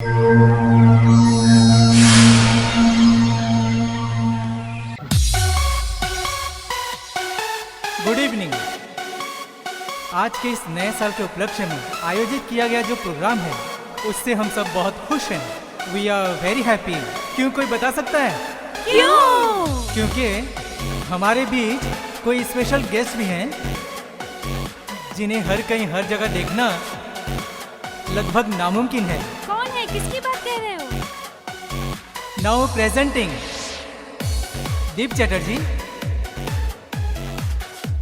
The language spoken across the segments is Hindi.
Good evening. आज के इस नए साल के उपलक्ष्य में आयोजित किया गया जो प्रोग्राम है उससे हम सब बहुत खुश हैं। We are very happy. क्यों, कोई बता सकता है क्यों? क्योंकि हमारे बीच कोई स्पेशल गेस्ट भी हैं जिन्हें हर कहीं हर जगह देखना लगभग नामुमकिन है। कौन है, किसकी बात कर रहे हो? नाउ प्रेजेंटिंग दीप चटर्जी,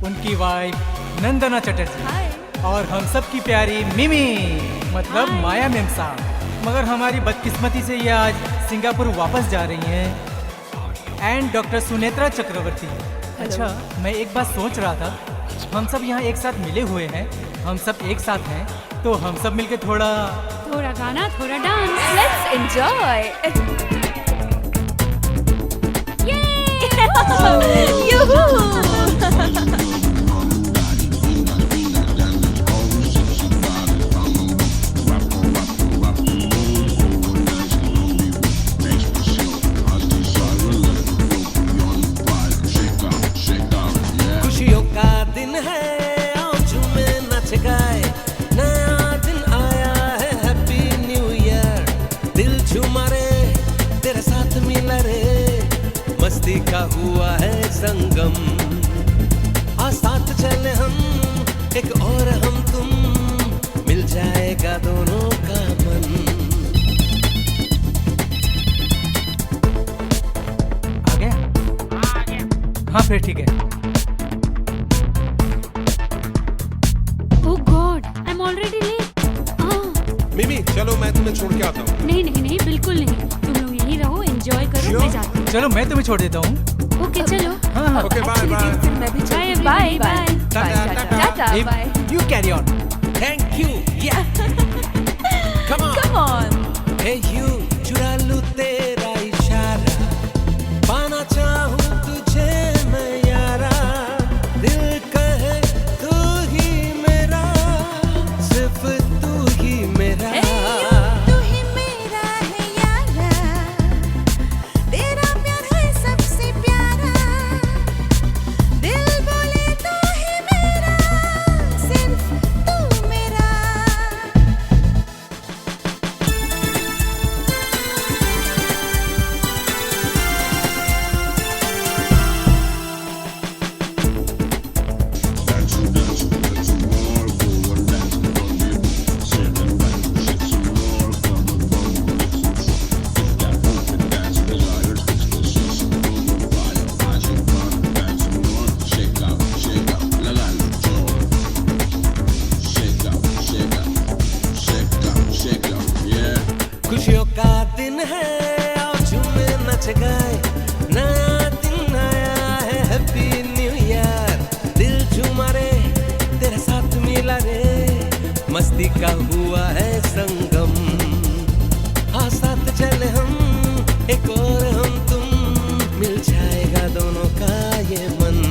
उनकी वाइफ नंदना चटर्जी हाय। और हम सब की प्यारी मिमी मतलब हाय। माया मेम साहब। मगर हमारी बदकिस्मती से ये आज सिंगापुर वापस जा रही हैं। एंड डॉक्टर सुनेत्रा चक्रवर्ती। अच्छा, मैं एक बात सोच रहा था, हम सब यहाँ एक साथ मिले हुए हैं, हम सब एक साथ हैं, तो हम सब मिलके थोड़ा गाना, थोड़ा डांस। Let's enjoy. खुशियों का दिन है, आओ झूमे नाच गाए, नया दिन आया है, हैप्पी न्यू ईयर। दिल झूमा रे, तेरे साथ मिला रे, मस्ती का हुआ है संगम। आ साथ चले हम, एक और हम तुम, मिल जाएगा दोनों का मन। आ गया। हाँ फिर ठीक है। Oh God, I'm already late. मिमी चलो मैं तुम्हें छोड़ के आता हूँ। नहीं नहीं नहीं, बिल्कुल नहीं। तुम लोग यहीं रहो, एंजॉय करो। Sure? मैं जाती हूँ। चलो मैं तुम्हें छोड़ देता हूँ। ओके चलो। हाँ हाँ। Okay bye bye. Bye bye bye. Tata. You carry on. Thank you, yeah. Come on. Hey you, चुरा लूं तेरा इशारा, पाना चाहूं तुझे मैं यारा, दिल कहे तू ही मेरा, सिर्फ तू ही मेरा। तू ही मेरा है यारा, तेरा प्यार है सबसे प्यारा, दिल बोले तू ही मेरा, सिर्फ तू मेरा। खुशियों का दिन है, आओ झूमे नच गाए, नया दिन आया है, हैप्पी न्यू ईयर। दिल झूमा रे, तेरे साथ मिला रे, मस्ती का हुआ है संगम। हाँ साथ चले हम, एक और हम तुम, मिल जाएगा दोनों का ये मन।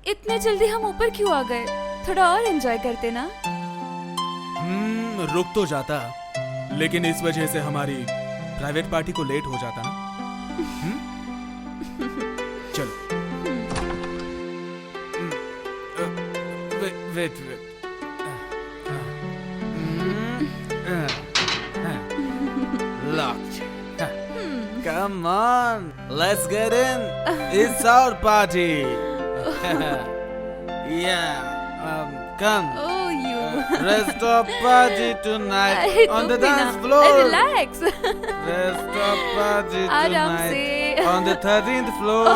इतने जल्दी हम ऊपर क्यों आ गए? थोड़ा और एंजॉय करते ना। रुक तो जाता, लेकिन इस वजह से हमारी प्राइवेट पार्टी को लेट हो जाता ना। चलो। Wait Locked. Come on, let's get in. It's our party. Yeah, come. Oh you. Rooftop party tonight अरे on तुम the भी ना, dance floor. Relax. Rooftop party आराम tonight से। on the 13th floor.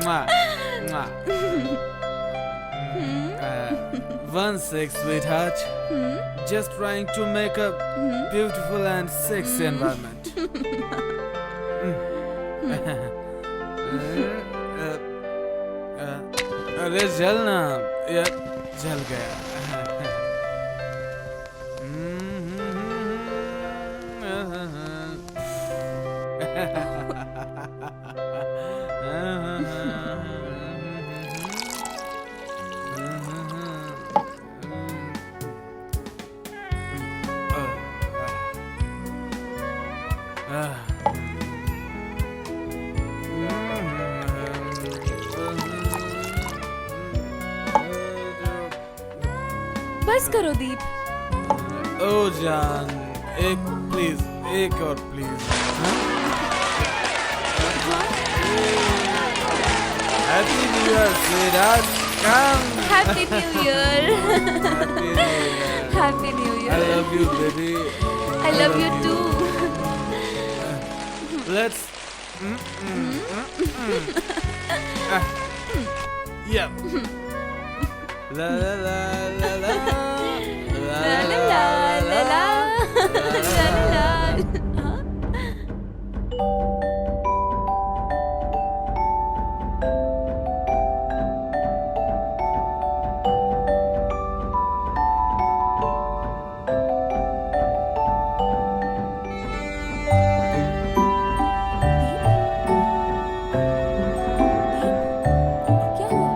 Mwah, mwah. 1-6, sweetheart. Just trying to make a beautiful and sexy environment. अरे जलना, जल गया। बस करो दीप। ओ जान, एक प्लीज, एक और please. Happy new year sweetheart, come. Happy new year. Happy new I year. love you, baby. I love you too. Let's. Yeah. La la la la la. La la la la la. La la la. हाँ? क्या हुआ?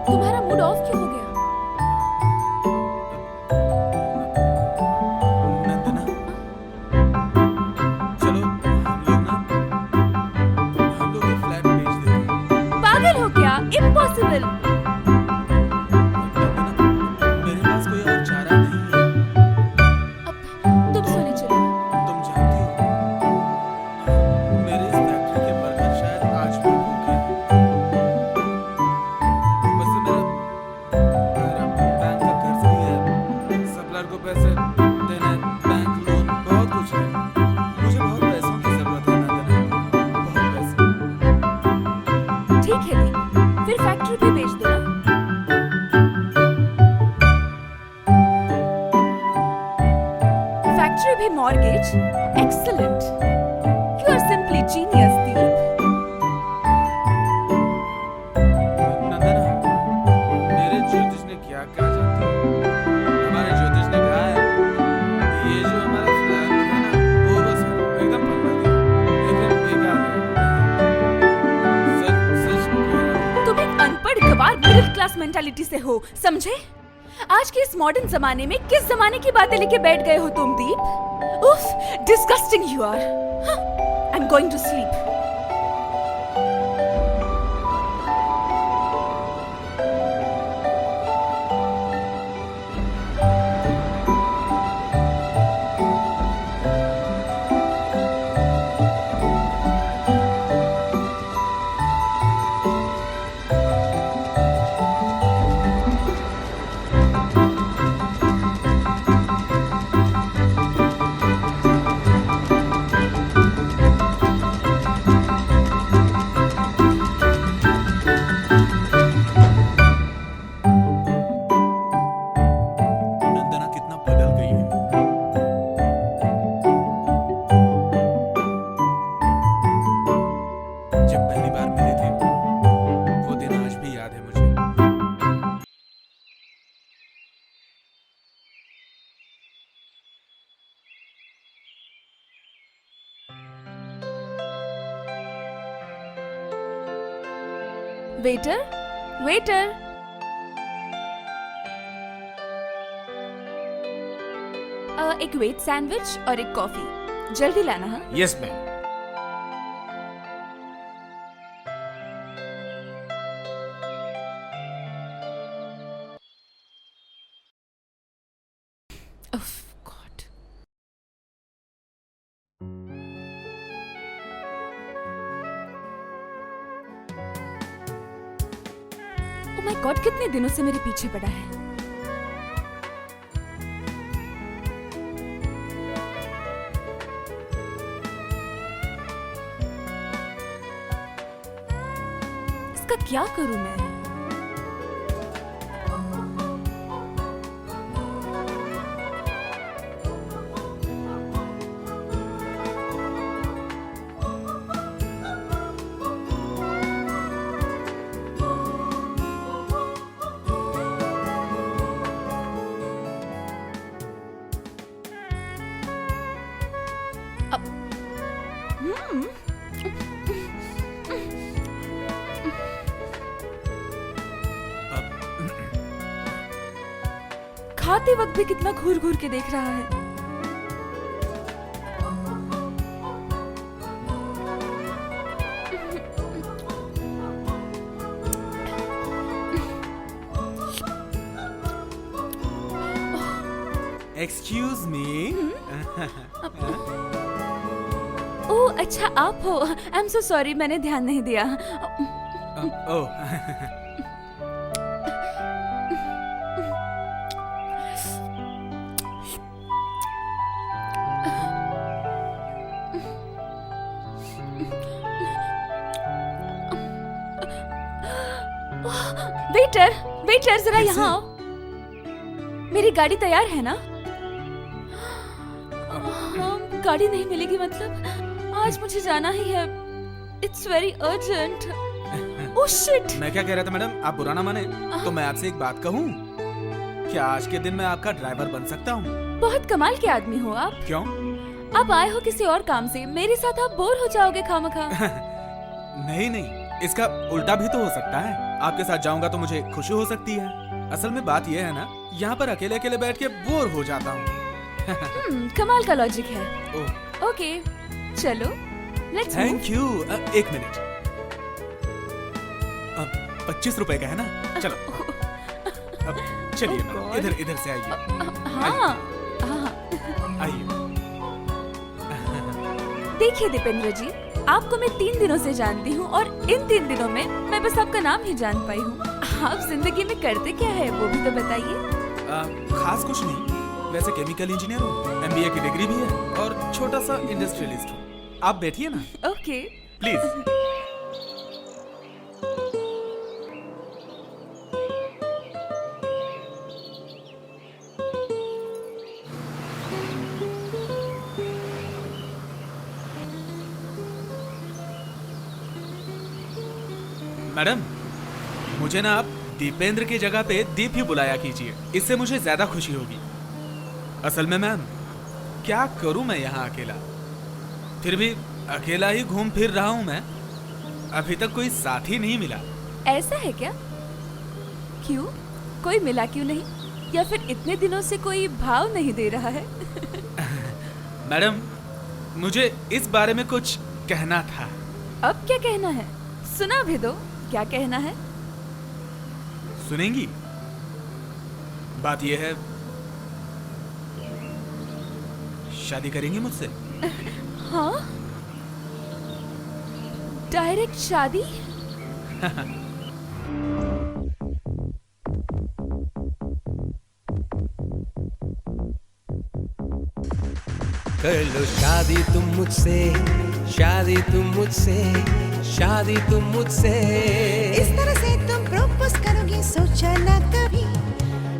तुम्हारा मूड ऑफ क्यों हो गया? नंदना, चलो हम लोग ये फ्लैट बेच देते हैं। पागल हो क्या? इम्पॉसिबल। नंदना, मेरे पास कोई और चारा नहीं है। अब तुम सोने चलो। तुम जानती हो, मेरे इस फैक्ट्री के वर्कर शायद आज भी भूखे हैं। बस मेरा बैंक का कर्ज भी है, सप्लायर को पैसे देने, बैंक लोन, बहुत कुछ है। मुझे बहुत पैसों की जरूरत है नंदना, बहुत पैसे। ठीक है दी, फिर फैक्ट्री भी बेच दो ना। फैक्ट्री भी mortgage, excellent. You are simply genius Deep. Nandana, मेरे ज्योतिष ने क्या कहा जानती है? हमारे ज्योतिष ने कहा है कि ये जो हमारा फ्लैट है ना, वो बस एकदम बर्बादी है, एकदम बेकार है। सच सच कह रहा हूँ। तुम एक अनपढ़ गवार मिडिल क्लास मेंटालिटी से हो, समझे? आज के इस मॉडर्न जमाने में किस जमाने की बातें लेके बैठ गए हो तुम दीप? उफ, disgusting you are. I am going to sleep. Nandana कितना बदल गई है। जब पहली बार मिले थे, वो दिन आज भी याद है मुझे। Waiter, waiter. एक वेज सैंडविच और एक कॉफी, जल्दी लाना। हाँ? Yes ma'am. Uff, God. Oh my God, कितने दिनों से मेरे पीछे पड़ा है। इसका क्या करूं मैं? खाते वक्त भी कितना घूर घूर के देख रहा है। Excuse me. ओह अच्छा, आप हो। आई एम सो सॉरी, मैंने ध्यान नहीं दिया। ओह वेटर, वेटर जरा यहाँ आओ। मेरी गाड़ी तैयार है ना? हाँ, गाड़ी नहीं मिलेगी मतलब? आज मुझे जाना ही है। It's very urgent. Oh shit. मैं क्या कह रहा था मैडम, आप बुरा ना माने तो मैं आपसे एक बात कहूँ? क्या आज के दिन मैं आपका ड्राइवर बन सकता हूँ? बहुत कमाल के आदमी हो आप। क्यों? आप आए हो किसी और काम से, मेरे साथ आप बोर हो जाओगे खामखा। नहीं नहीं, इसका उल्टा भी तो हो सकता है। आपके साथ जाऊंगा तो मुझे खुशी हो सकती है। असल में बात यह है ना, यहाँ पर अकेले अकेले बैठ के बोर हो जाता हूँ। कमाल का लॉजिक है। ओह ओके चलो लेट्स थैंक यू। एक मिनट, 25 रुपए का है ना? चलो अब चलिए Oh मैडम, God. इधर इधर से आइए। हाँ हाँ। आइए। देखिए दीपेंद्र जी, आपको मैं 3 दिनों से जानती हूँ और इन 3 दिनों में मैं बस आपका नाम ही जान पाई हूँ। आप जिंदगी में करते क्या है वो भी तो बताइए। खास कुछ नहीं, वैसे केमिकल इंजीनियर हूँ, MBA की डिग्री भी है और छोटा सा इंडस्ट्रियलिस्ट हूँ। आप बैठिए ना ओके। प्लीज। मैडम, मुझे ना आप दीपेंद्र की जगह पे दीप ही बुलाया कीजिए, इससे मुझे ज्यादा खुशी होगी। असल में मैम, क्या करूं मैं यहाँ अकेला? फिर भी अकेला ही घूम फिर रहा हूं मैं। अभी तक कोई साथी नहीं मिला। ऐसा है क्या? क्यों? कोई मिला क्यों नहीं? या फिर इतने दिनों से कोई भाव नहीं दे रहा है? मैडम, मुझे इस बारे में कुछ कहना था। अब क्या कहना है? सुना भी दो, क्या कहना है? सुनेंगी? बात यह है, शादी करेंगी मुझसे? हाँ? डायरेक्ट शादी? कर लो शादी तुम मुझसे, शादी तुम मुझसे, शादी तुम मुझसे। इस तरह से तुम प्रपोज करोगे सोचा ना कभी,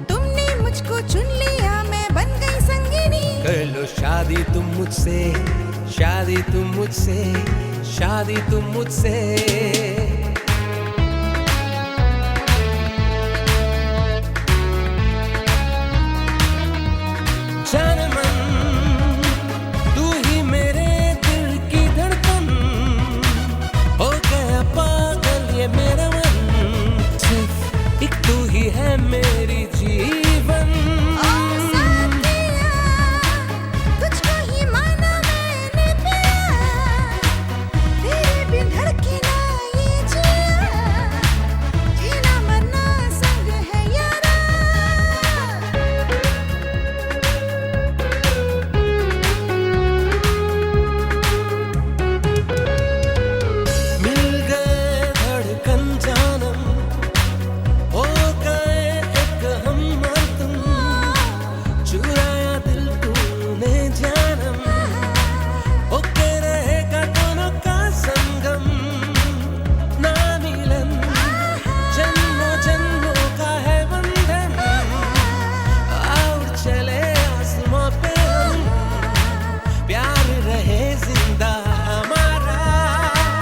तुमने मुझको चुन लिया मैं बन गई संगिनी। कर लो शादी तुम मुझसे, शादी तुम मुझसे, शादी तुम मुझसे। जान मन, तू ही मेरे दिल की धड़कन, हो गया पागल ये मेरा मन, सिर्फ एक तू ही है मेरी जीवन। तुझको ही माना मैंने प्यार, तेरे बिन धड़के ना ये जिया, जीना मरना संग है यारा। मिल गए धड़कन जानम, हो गए एक हम और तुम, चुराया दिल तूने जानम, होके रहेगा दोनों का संगम, ना मिलन जन्मों जन्मों का है बंधन, और चले आसमां पे हम, प्यार रहे जिंदा हमारा।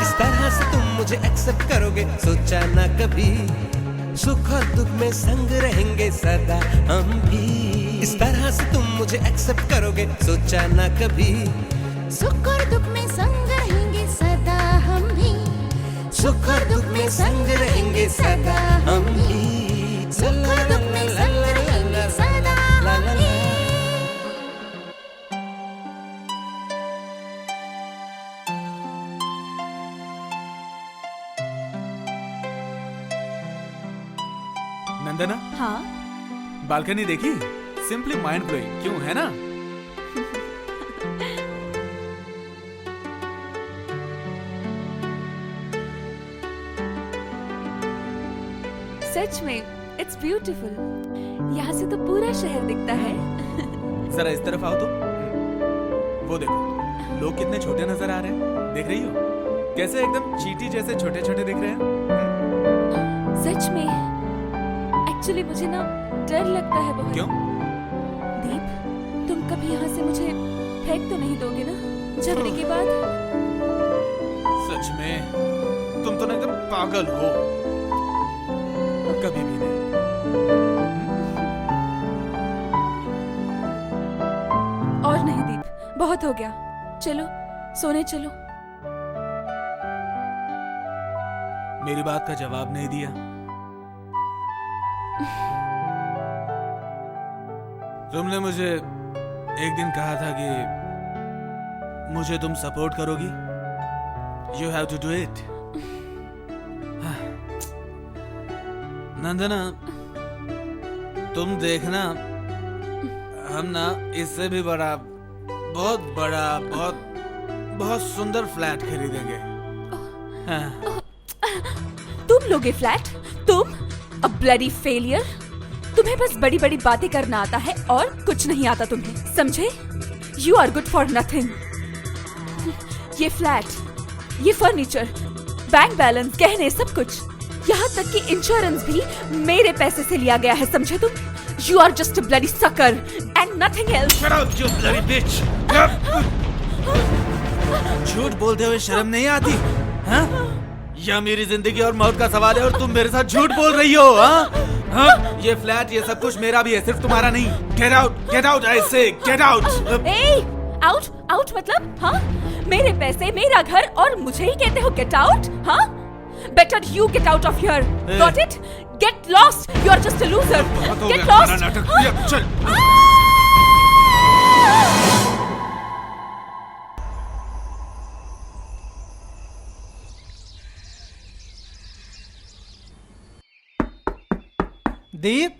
इस तरह से तुम मुझे एक्सेप्ट करोगे सोचा ना कभी, सुख और दुख में संग रहेंगे सदा हम भी। इस तरह से तुम मुझे एक्सेप्ट करोगे सोचा ना कभी, सुख और दुख में संग रहेंगे सदा हम भी, सुख और दुख में संग रहेंगे सदा हम भी। सुख और दुख में संग रहेंगे सदा नंदना, हाँ बालकनी देखी? सिंपली माइंड ब्लोइंग, क्यों, है ना? सच में इट्स ब्यूटीफुल। यहाँ से तो पूरा शहर दिखता है। जरा इस तरफ आओ तो। वो देखो, लोग कितने छोटे नजर आ रहे हैं, देख रही हो? कैसे एकदम चींटी जैसे छोटे छोटे दिख रहे हैं। सच में एक्चुअली मुझे ना डर लगता है बहुत। क्यों? दीप, तुम कभी यहाँ से मुझे फेंक तो नहीं दोगे ना झगड़े के बाद? सच में तुम तो ना एकदम पागल हो। कभी भी नहीं। और नहीं दीप, बहुत हो गया। चलो सोने चलो। मेरी बात का जवाब नहीं दिया। तुमने मुझे एक दिन कहा था कि मुझे तुम सपोर्ट करोगी। You have to do it. Nandana, तुम देखना, हम ना इससे भी बड़ा, बहुत बड़ा, बहुत सुंदर फ्लैट खरीदेंगे। हाँ। तुम लोगे फ्लैट? तुम अ ब्लडी फेलियर। तुम्हें बस बड़ी बड़ी बातें करना आता है और कुछ नहीं आता तुम्हें, समझे? You are good for nothing. ये फ्लैट, ये फर्नीचर, बैंक बैलेंस, गहने, सब कुछ, यहाँ तक कि इंश्योरेंस भी मेरे पैसे से लिया गया है, समझे तुम? You are just a bloody sucker and nothing else. Shut up, you bloody bitch! झूठ बोलते हुए शर्म नहीं आती? हाँ? यह मेरी जिंदगी और मौत का सवाल है और तुम मेरे साथ झूठ बोल रही हो, हाँ? हाँ? ये फ्लैट, ये सब कुछ मेरा भी है, सिर्फ तुम्हारा नहीं। Get out, I say, get out! A, out, out मतलब? हाँ? मेरे पैसे, मेरा घर और मुझे ही कहते हो गेट आउट? हाँ? Better you get out of here. Got it? Get lost. You are just a loser. Get lost. चल। दीप,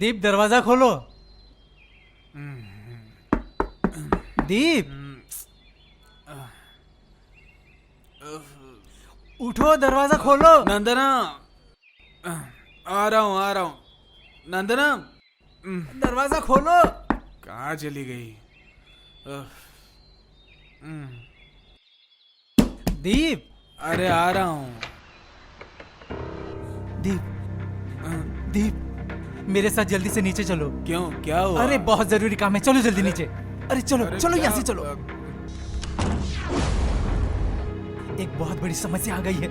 दीप दरवाजा खोलो। दीप, उठो, दरवाजा खोलो। नंदना, आ रहा हूँ। नंदना, दरवाजा खोलो। कहाँ चली गई? दीप, अरे आ रहा हूँ। दीप, दीप, मेरे साथ जल्दी से नीचे चलो। क्यों, क्या हुआ? अरे बहुत जरूरी काम है, चलो जल्दी नीचे। अरे चलो चलो, यहाँ से चलो। एक बहुत बड़ी समस्या आ गई है।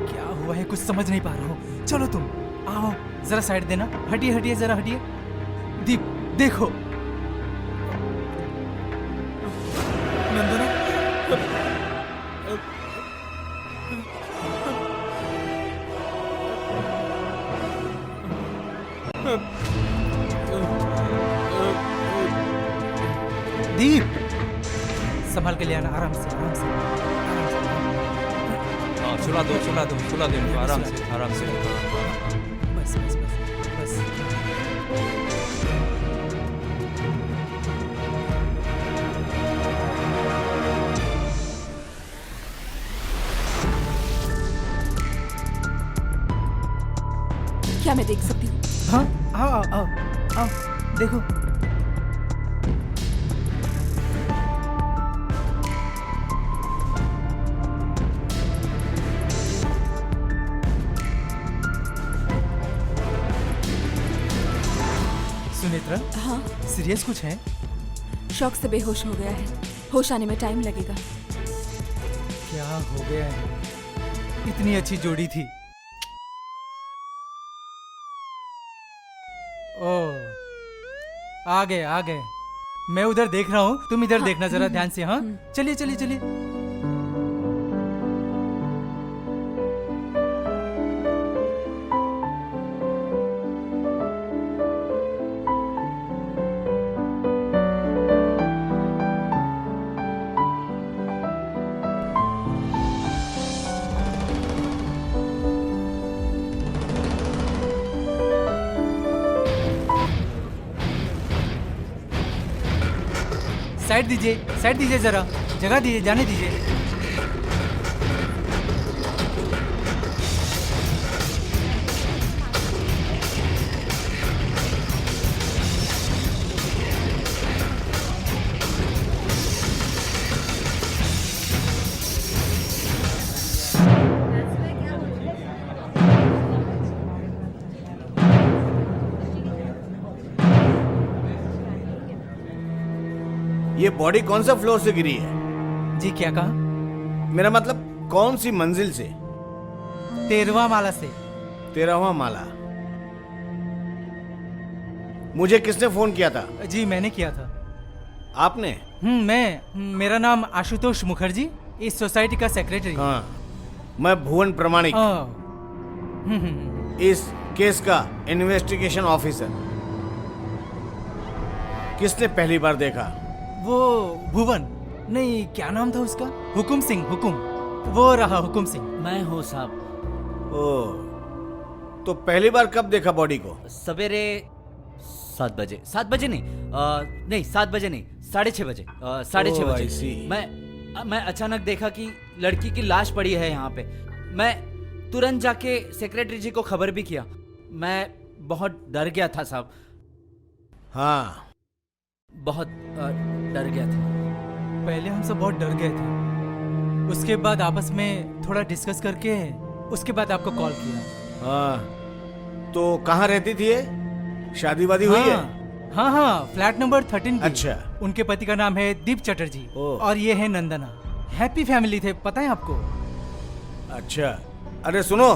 क्या हुआ है कुछ समझ नहीं पा रहा हूँ। चलो तुम आओ, जरा साइड देना। हटिए, जरा हटिए। दीप देखो। नंदना, दीप, संभाल के ले आना, आराम से। सुला दो इनको, आराम से। बस। क्या मैं देख सकती हूँ? हाँ, आओ, देखो। सुनेत्रा, हाँ, सीरियस कुछ है? शौक से बेहोश हो गया है। होश आने में टाइम लगेगा। क्या हो गया है? इतनी अच्छी जोड़ी थी। ओ, आ गए। मैं उधर देख रहा हूँ, तुम इधर देखना जरा ध्यान से। हाँ, चलिए। साइड दीजिए जरा, जगह दीजिए, जाने दीजिए। ये बॉडी कौन सा फ्लोर से गिरी है? जी क्या कहा? मेरा मतलब कौन सी मंजिल से? 13वां माला से। 13वां माला। मुझे किसने फोन किया था? जी मैंने किया था। आपने? मेरा नाम आशुतोष मुखर्जी, इस सोसाइटी का सेक्रेटरी। हाँ, मैं भुवन प्रमाणिक, इस केस का इन्वेस्टिगेशन ऑफिसर। किसने पहली बार देखा? वो भुवन नहीं, क्या नाम था उसका? हुकुम सिंह, हुकुम। वो रहा हुकुम सिंह। मैं हूँ साहब। ओ, तो पहली बार कब देखा बॉडी को? सवेरे 7 बजे। 7 बजे नहीं, नहीं 7 बजे नहीं, 6:30 बजे। 6:30 Oh, I बजे see. मैं अचानक देखा कि लड़की की लाश पड़ी है यहाँ पे। मैं तुरंत जाके सेक्रेटरी जी को खबर भी किया। मैं बहुत डर गया था साहब। हाँ, बहुत डर गया था। पहले हम सब बहुत डर गए थे, उसके बाद आपस में थोड़ा डिस्कस करके उसके बाद आपको कॉल किया। हाँ, तो कहाँ रहती थी ये? शादी वादी हुई है? हाँ, फ्लैट नंबर 13 पे। अच्छा। उनके पति का नाम है दीप चटर्जी और ये है नंदना। हैप्पी फैमिली थे, पता है आपको? अच्छा, अरे सुनो,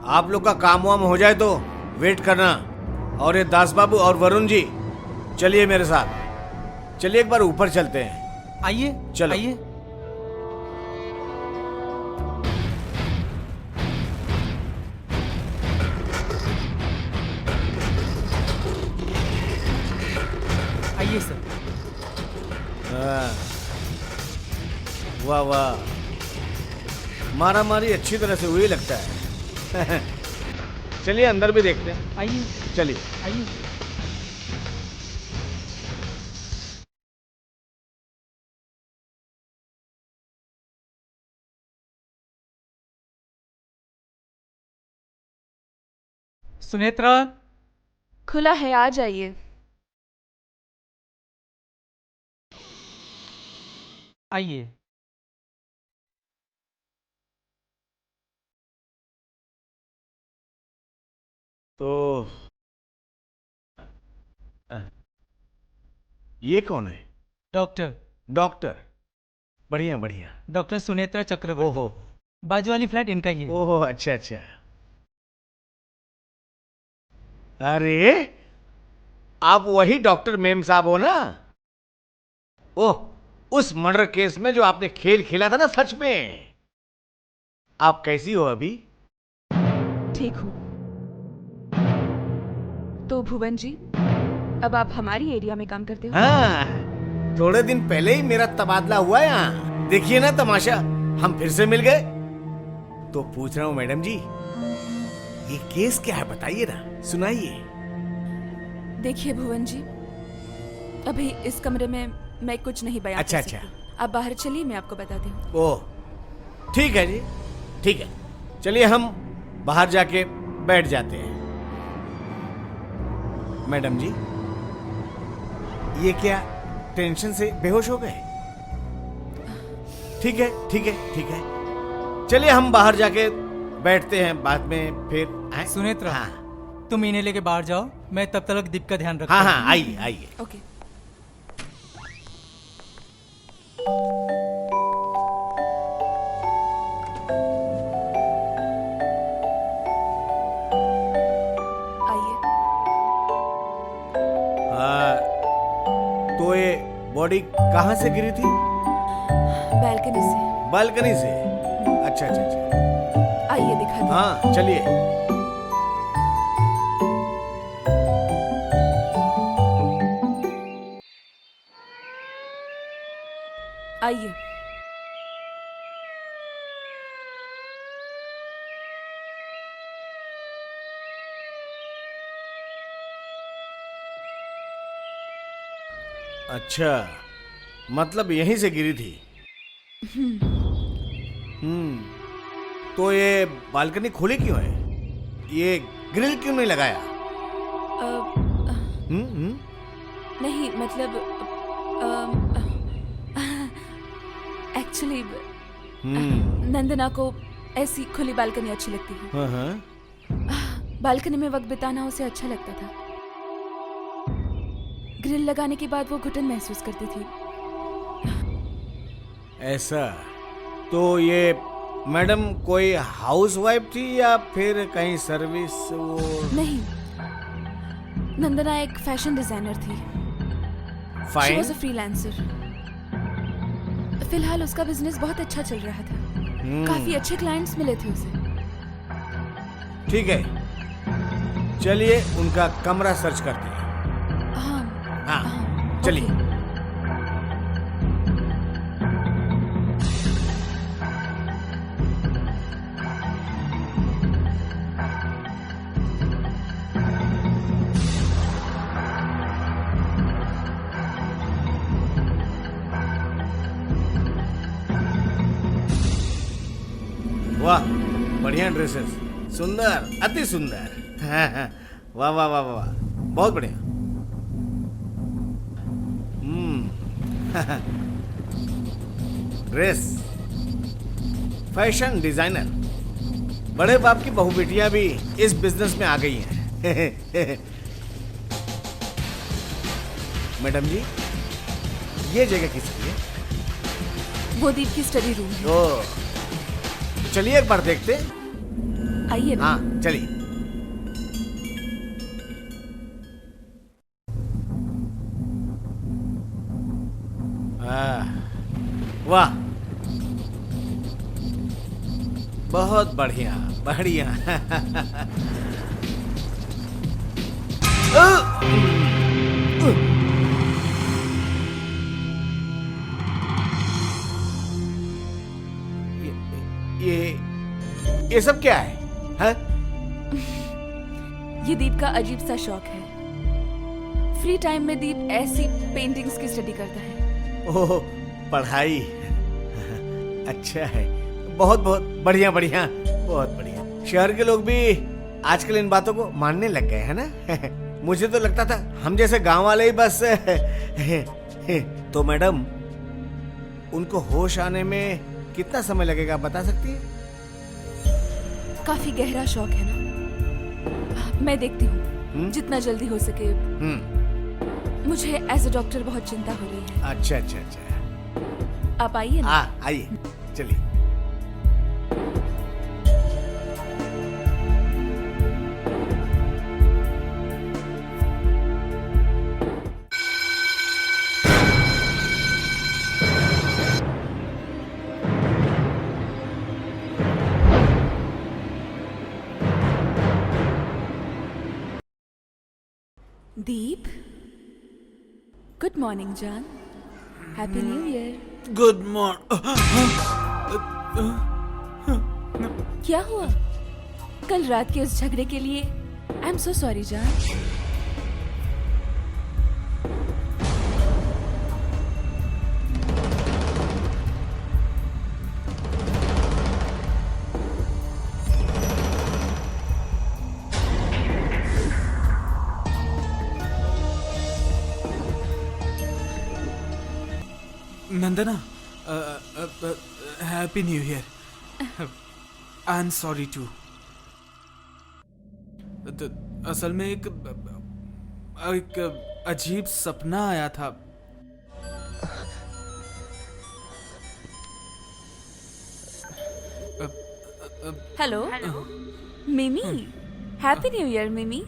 आप लोग का काम वाम हो जाए तो वेट करना। और ये दास बाबू और वरुण जी, चलिए मेरे साथ। चलिए एक बार ऊपर चलते हैं। आइए, चलो। आइए। आइए सर। हाँ, वाह वाह, मारा मारी अच्छी तरह से हुई लगता है। चलिए अंदर भी देखते हैं। आइए, चलिए। आइए। सुनेत्रा, खुला है, आ जाइए। आइए। तो ये कौन है? डॉक्टर। डॉक्टर? बढ़िया बढ़िया। डॉक्टर सुनेत्रा चक्रवर्ती। ओहो, बाजू वाली फ्लैट इनका ही है। ओहो, अच्छा अच्छा। अरे, आप वही डॉक्टर मेम साहब हो ना? ओह, उस मर्डर केस में जो आपने खेल खेला था ना, सच में। आप कैसी हो अभी? ठीक हूँ। तो भुवन जी, अब आप हमारी एरिया में काम करते हो? हाँ, थोड़े दिन पहले ही मेरा तबादला हुआ यहाँ। देखिए ना तमाशा, हम फिर से मिल गए। तो पूछ रहा हूँ मैडम जी, ये केस क्या है बताइए ना, सुनाइए। देखिए भुवन जी, अभी इस कमरे में मैं कुछ नहीं बयान अच्छा, कर सकती। आप बाहर चलिए, मैं आपको बताती हूँ। ओह, ठीक है जी, ठीक है। चलिए हम बाहर जाके बैठ जाते हैं। मैडम जी, ये क्या टेंशन से बेहोश हो गए? ठीक है, ठीक है, ठीक है। चलिए हम बाहर जाके बैठते हैं, बाद में फिर आए। सुनेत्रा, हाँ तुम इन्हें लेके बाहर जाओ, मैं तब तक दीप का ध्यान रखता हाँ हूँ। हाँ, आइए आइए। ओके। आइए। तो ये बॉडी कहाँ से गिरी थी? बैल्कनी से। बालकनी से? अच्छा अच्छा अच्छा। आइए दिखा दूँ। हाँ चलिए। आइए। अच्छा, मतलब यहीं से गिरी थी। तो ये बालकनी खुली क्यों है? ये ग्रिल क्यों नहीं लगाया? नहीं मतलब एक्चुअली नंदना को ऐसी खुली बालकनी अच्छी लगती है। बालकनी में वक्त बिताना उसे अच्छा लगता था। ग्रिल लगाने के बाद वो घुटन महसूस करती थी। ऐसा? तो ये मैडम कोई हाउसवाइफ थी या फिर कहीं सर्विस? वो नहीं, नंदना एक फैशन डिजाइनर थी। She fine. was a freelancer. फिलहाल उसका बिजनेस बहुत अच्छा चल रहा था। काफी अच्छे क्लाइंट्स मिले थे उसे। ठीक है, चलिए उनका कमरा सर्च करते हैं। हाँ, चलिए। ओके। वाह, बढ़िया ड्रेसेस, सुंदर, अति सुंदर। वाह वाह वाह वाह, बहुत बढ़िया। Dress, fashion designer. बड़े बाप की बहू बेटियां भी इस बिजनेस में आ गई हैं। मैडम जी, ये जगह किसकी है? वो दीप की स्टडी रूम है। तो चलिए एक बार देखते। आइए ना। हाँ, चलिए। वाह, बहुत बढ़िया बढ़िया। ये सब क्या है? हाँ? ये दीप का अजीब सा शौक है। फ्री टाइम में दीप ऐसी पेंटिंग्स की स्टडी करता है। ओह, पढ़ाई। अच्छा है, बहुत बहुत बढ़िया बढ़िया, बहुत बढ़िया। शहर के लोग भी आजकल इन बातों को मानने लग गए हैं ना। मुझे तो लगता था हम जैसे गांव वाले ही बस। तो मैडम, उनको होश आने में कितना समय लगेगा, बता सकती है? काफी गहरा शौक है ना। मैं देखती हूँ जितना जल्दी हो सके। मुझे एज अ डॉक्टर बहुत चिंता हो रही है। अच्छा अच्छा अच्छा। आप आइए ना। आइए, चलिए। दीप, गुड मॉर्निंग जान। Happy new year. Good morning. क्या हुआ? कल रात के उस झगड़े के लिए आई एम सो सॉरी जान। Nandana, happy new year. I am sorry too. असल में एक अजीब सपना आया था। Hello Mimi, happy new year Mimi.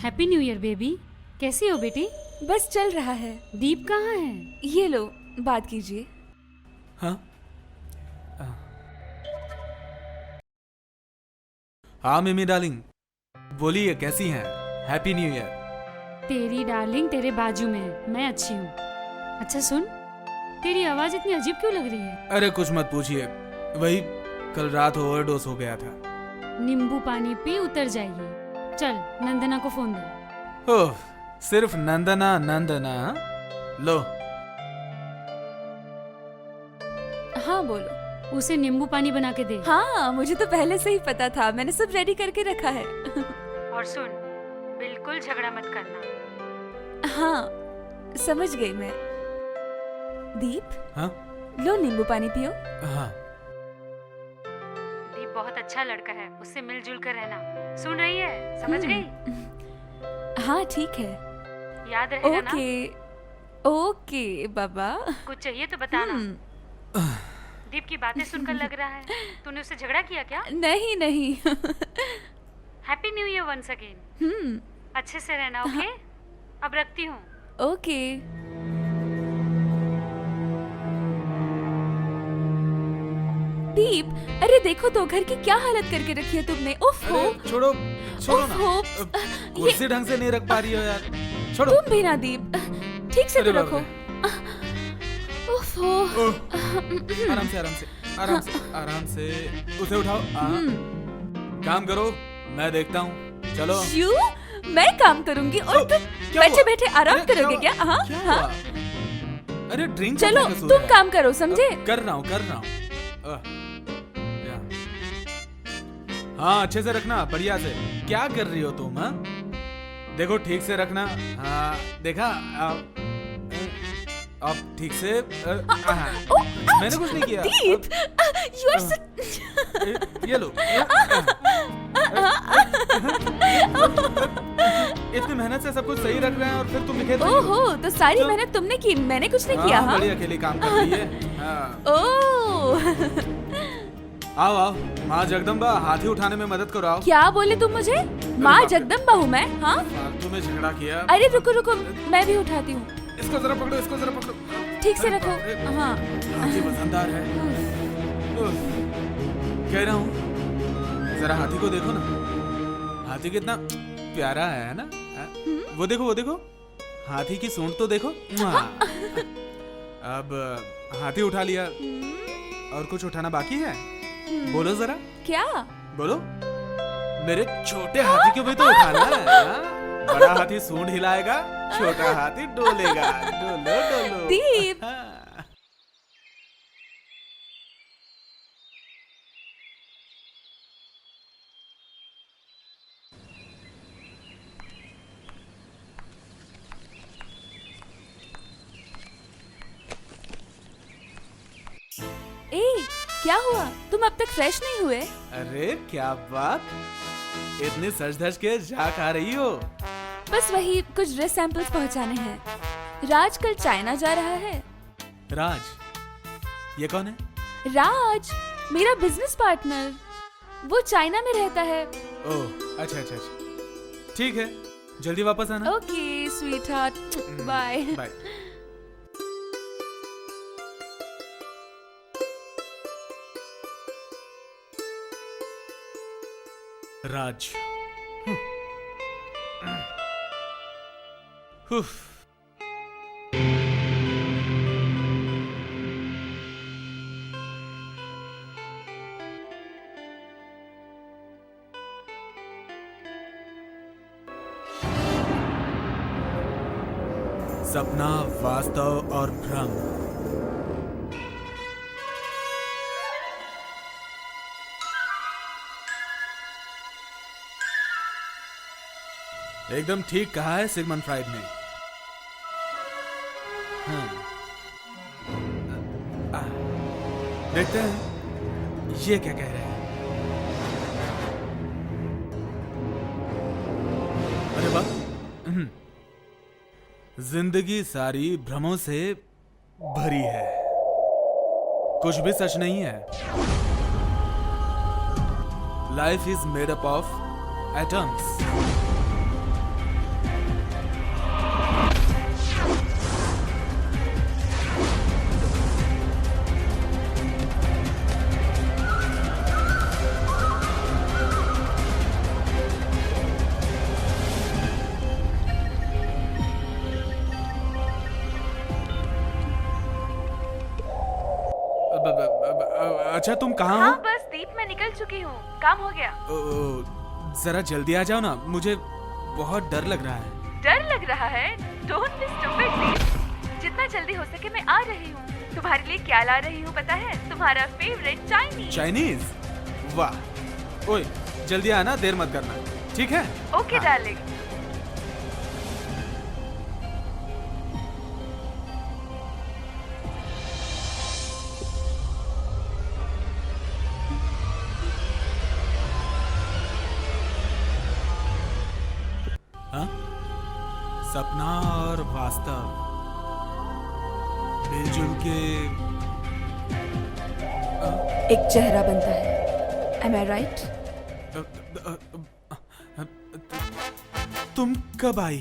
Happy new year baby. कैसी हो बेटी? बस चल रहा है। दीप कहाँ है? ये लो, बात कीजिए। हाँ हाँ मिमी डार्लिंग, बोलिए कैसी हैं? Happy new year. तेरी डार्लिंग तेरे बाजू में है, मैं अच्छी हूँ। अच्छा सुन, तेरी आवाज इतनी अजीब क्यों लग रही है? अरे कुछ मत पूछिए, वही कल रात ओवरडोज हो गया था। नींबू पानी पी उतर जाइए। चल नंदना को फोन दे। ओह, सिर्फ नंदना नंदना। लो। हाँ बोलो। उसे नींबू पानी बना के दे। हाँ मुझे तो पहले से ही पता था, मैंने सब रेडी करके रखा है। और सुन, बिल्कुल झगड़ा मत करना। हाँ समझ गई मैं। दीप, हाँ लो नींबू पानी पियो। हाँ दीप बहुत अच्छा लड़का है, उससे मिलजुल कर रहना। सुन रही है? समझ गई? हाँ ठीक है। याद रहेगा ना? ओके ओके बाबा। कुछ चाहिए तो बताना। दीप की बातें सुनकर लग रहा है तूने उससे झगड़ा किया क्या? नहीं नहीं। Happy new year once again. अच्छे से रहना, ओके? अब रखती हूँ। ओके। दीप, अरे देखो तो घर की क्या हालत करके रखी है तुमने। उफ हो। अरे छोड़ो छोड़ो उफ ना, हो। कुर्सी ढंग से नहीं रख पा रही हो यार, छोड़ो। तुम भी ना दीप, ठीक से तो अरे रखो। उफ हो। आराम से आराम से आराम से आराम से उसे उठाओ। काम करो, मैं देखता हूँ। चलो। यू, मैं काम करूंगी और तुम बैठे बैठे आराम करोगे क्या? हाँ हाँ। अरे ड्रिंक चलो तुम काम करो, समझे? कर रहा हूँ। हाँ अच्छे से रखना, बढ़िया से। क्या कर रही हो तुम? हाँ देखो ठीक से रखना। हाँ देखा? अब ठीक से। मैंने कुछ नहीं किया। दीप, you are ये लो। इतनी मेहनत से सब कुछ सही रख रहे हैं और फिर तुम बिखेर रही हो। ओहो, तो सारी मेहनत तुमने की, मैंने कुछ नहीं किया। हाँ बड़ी अकेली काम कर रही है। हाँ। ओह। आओ आओ, माँ जगदम्बा हाथी उठाने में मदद करो। आओ। क्या बोले तुम मुझे? माँ जगदम्बा हूँ मैं? हाँ फालतू में झगड़ा किया। अरे रुको रुको, मैं भी उठाती हूँ। इसको जरा पकड़ो, इसको जरा पकड़ो। ठीक से रखो। हाँ हाथी वजनदार है। कह रहा हूँ जरा हाथी को देखो ना, हाथी कितना प्यारा है ना? वो देखो वो देखो, हाथी की सूंड तो देखो। अब हाथी उठा लिया, और कुछ उठाना बाकी है? बोलो जरा। क्या? बोलो। मेरे छोटे हाथी को भी तो उठाना है। हाँ? बड़ा हाथी सूंड हिलाएगा, छोटा हाथी डोलेगा। Dolo Dolo. दीप। ए, क्या हुआ? तुम अब तक फ्रेश नहीं हुए? अरे क्या बात, इतनी सज धज के जा खा रही हो? बस वही कुछ ड्रेस सैंपल्स पहुंचाने हैं। राज कल चाइना जा रहा है। राज? ये कौन है? राज मेरा बिजनेस पार्टनर, वो चाइना में रहता है। ओह अच्छा अच्छा अच्छा, ठीक है, जल्दी वापस आना। Okay sweetheart, bye bye. Raj. सपना, वास्तव और भ्रम। एकदम ठीक कहा है सिगमंड फ्राइड ने। देखते हैं ये क्या कह रहे हैं। अरे वाह, जिंदगी सारी भ्रमों से भरी है, कुछ भी सच नहीं है। Life is made up of atoms. अच्छा तुम कहाँ हो? हाँ बस दीप, मैं निकल चुकी हूँ, काम हो गया। जरा जल्दी आ जाओ ना, मुझे बहुत डर लग रहा है। डर लग रहा है? डोंट बी स्टूपिड दीप, जितना जल्दी हो सके मैं आ रही हूँ। तुम्हारे लिए क्या ला रही हूँ पता है? तुम्हारा फेवरेट चाइनीज। चाइनीज? वाह। ओए जल्दी आना, देर मत करना, ठीक है? Okay darling. हाँ? सपना और वास्तव मिलजुल के एक चेहरा बनता है। Am I right? तुम कब आई?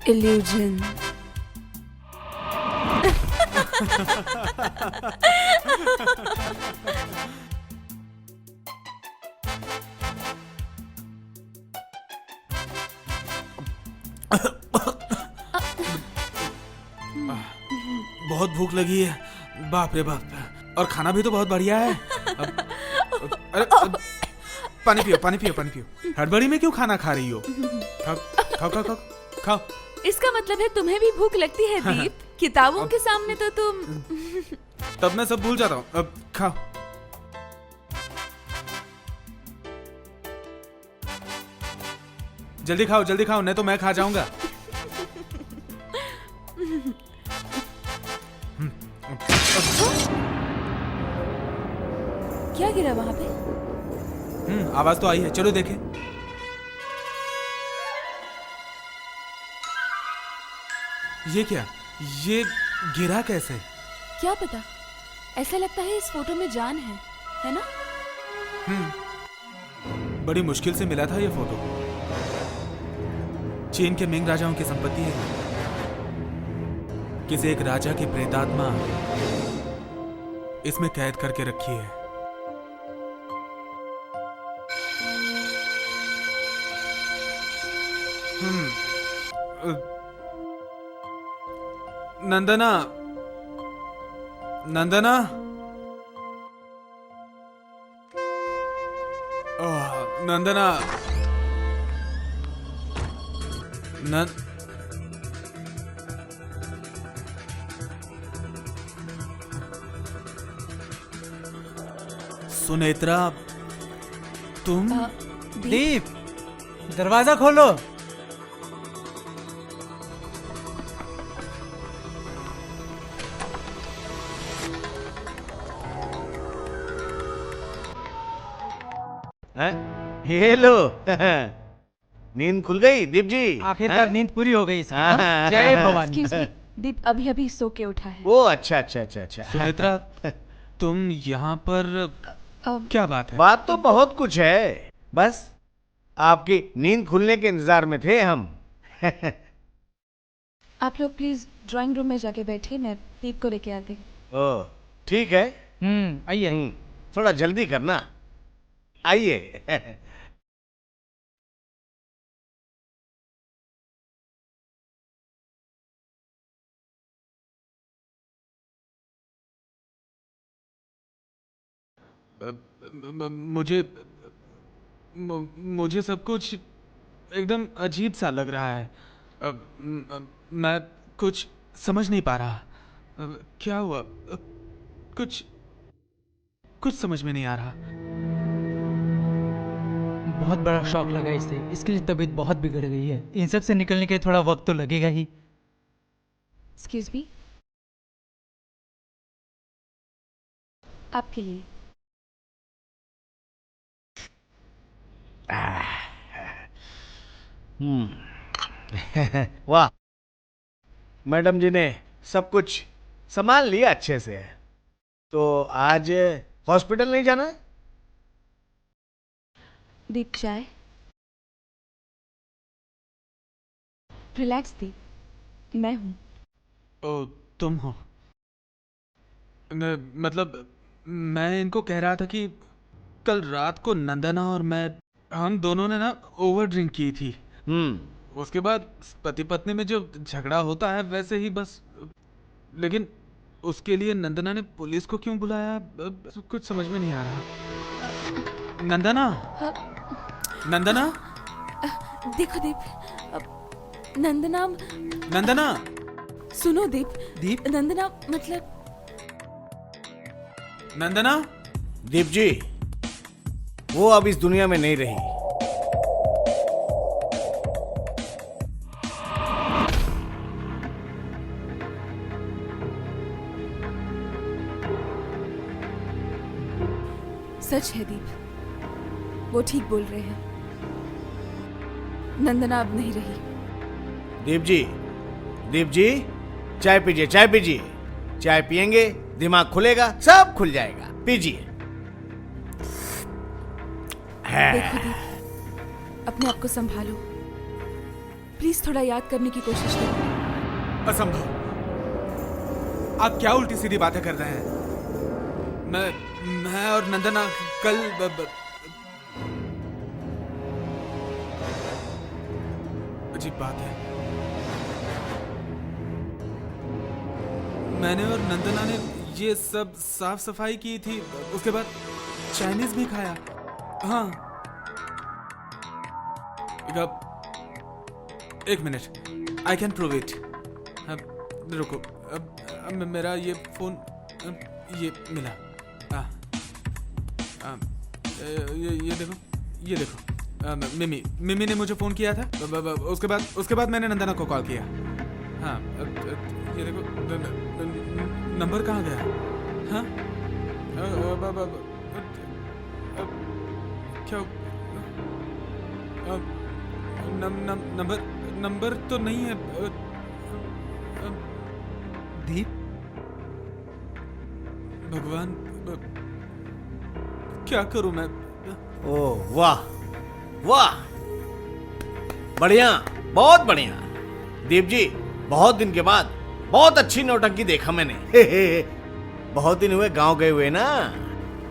Illusion. बहुत भूख लगी है, बाप रे बाप। और खाना भी तो बहुत बढ़िया है। अरे पानी पियो, पानी पियो, पानी पियो। हड़बड़ी में क्यों खाना खा रही हो? खाओ खाओ खाओ खाओ खाओ। इसका मतलब है तुम्हें भी भूख लगती है दीप? किताबों के सामने तो तुम। तब मैं सब भूल जाता हूँ। अब खाओ। जल्दी खाओ, नहीं तो मैं खा जाऊंगा। क्या गिरा वहां पे? आवाज तो आई है, चलो देखें। ये क्या? ये गिरा कैसे? क्या पता, ऐसा लगता है इस फोटो में जान है ना? बड़ी मुश्किल से मिला था ये फोटो। चीन के मिंग राजाओं की संपत्ति है। किसी एक राजा की प्रेतात्मा इसमें कैद करके रखी है। नंदना, नंदना, नंदना, सुनेत्रा, तुम? दीप, दरवाजा खोलो। ये लो। नींद खुल गई दीप जी? आखिरकार नींद पूरी हो गई। हाँ। जय भवानी। दीप अभी अभी सो के उठा है। वो अच्छा अच्छा अच्छा अच्छा। सुनेत्रा, तुम यहाँ पर क्या बात है? बात तो बहुत कुछ है, बस आपकी नींद खुलने के इंतजार में थे हम। आप लोग प्लीज ड्राइंग रूम में जाके बैठिए, मैं दीप को लेके आती। ओ ठीक है। आइए। थोड़ा जल्दी करना, आइए। मुझे सब कुछ एकदम अजीब सा लग रहा है। मैं कुछ समझ नहीं पा रहा। क्या हुआ? कुछ समझ में नहीं आ रहा। बहुत बड़ा शॉक लगा इसे, इसके लिए तबीयत बहुत बिगड़ गई है। इन सब से निकलने के लिए थोड़ा वक्त तो लगेगा ही। एक्सक्यूज मी, आपके लिए। वाह, मैडम जी ने सब कुछ संभाल लिया अच्छे से। तो आज हॉस्पिटल नहीं जाना? दीप चाय। रिलैक्स दीप, मैं हूं। ओ तुम हो? मतलब मैं इनको कह रहा था कि कल रात को नंदना और मैं, हम दोनों ने ना ओवर ड्रिंक की थी। उसके बाद पति पत्नी में जो झगड़ा होता है वैसे ही बस। लेकिन उसके लिए नंदना ने पुलिस को क्यों बुलाया, कुछ समझ में नहीं आ रहा। नंदना, नंदना, देखो दीप, नंदना। नंदना, सुनो दीप। दीप, नंदना मतलब नंदना। दीप जी, वो अब इस दुनिया में नहीं रही। सच है दीप, वो ठीक बोल रहे हैं। नंदना अब नहीं रही। दीप जी, चाय पीजिए, चाय पीजिए। चाय पियेंगे, दिमाग खुलेगा, सब खुल जाएगा। पीजिए। देखो दीप, अपने आप को संभालो। प्लीज थोड़ा याद करने की कोशिश करो। असंभव। आप क्या उल्टी सीधी बातें कर रहे हैं? मैं और नंदना कल अजीब बात है। मैंने और नंदना ने ये सब साफ सफाई की थी, उसके बाद चाइनीज भी खाया। हाँ, एक minute, I can prove it. रुको, अब मेरा ये फोन ये मिला। ये देखो, मिमी ने मुझे फोन किया था। उसके बाद मैंने नंदना को कॉल किया। हाँ, ये देखो, नंबर कहाँ गया? हाँ, क्या नंबर तो नहीं है। दीप, भगवान, क्या करूं मैं? ओह वाह वाह, बढ़िया, बहुत बढ़िया। दीप जी, बहुत दिन के बाद बहुत अच्छी नौटंकी देखा मैंने। बहुत दिन हुए गांव गए हुए ना।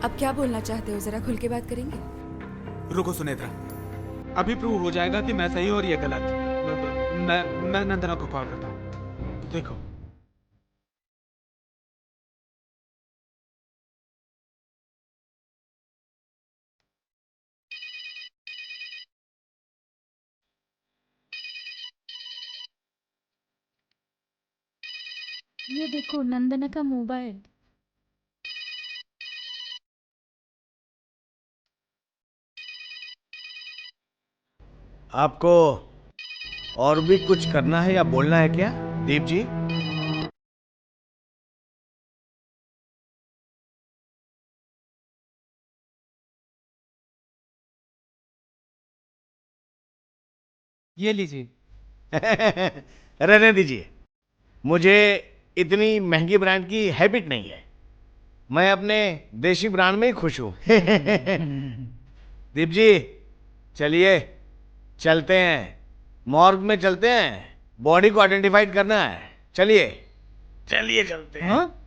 अब क्या बोलना चाहते हो, जरा खुल के बात करेंगे? रुको सुनेत्रा, अभी प्रूव हो जाएगा कि मैं सही और ये गलत। मैं नंदना को कॉल करता हूँ। देखो, ये देखो नंदना का मोबाइल। आपको और भी कुछ करना है या बोलना है क्या दीप जी? ये लीजिए। रहने दीजिए, मुझे इतनी महंगी ब्रांड की हैबिट नहीं है। मैं अपने देशी ब्रांड में ही खुश हूं। दीप जी, चलिए चलते हैं, मॉर्ग में चलते हैं, बॉडी को आइडेंटिफाइड करना है। चलिए चलिए चलते हैं। हाँ?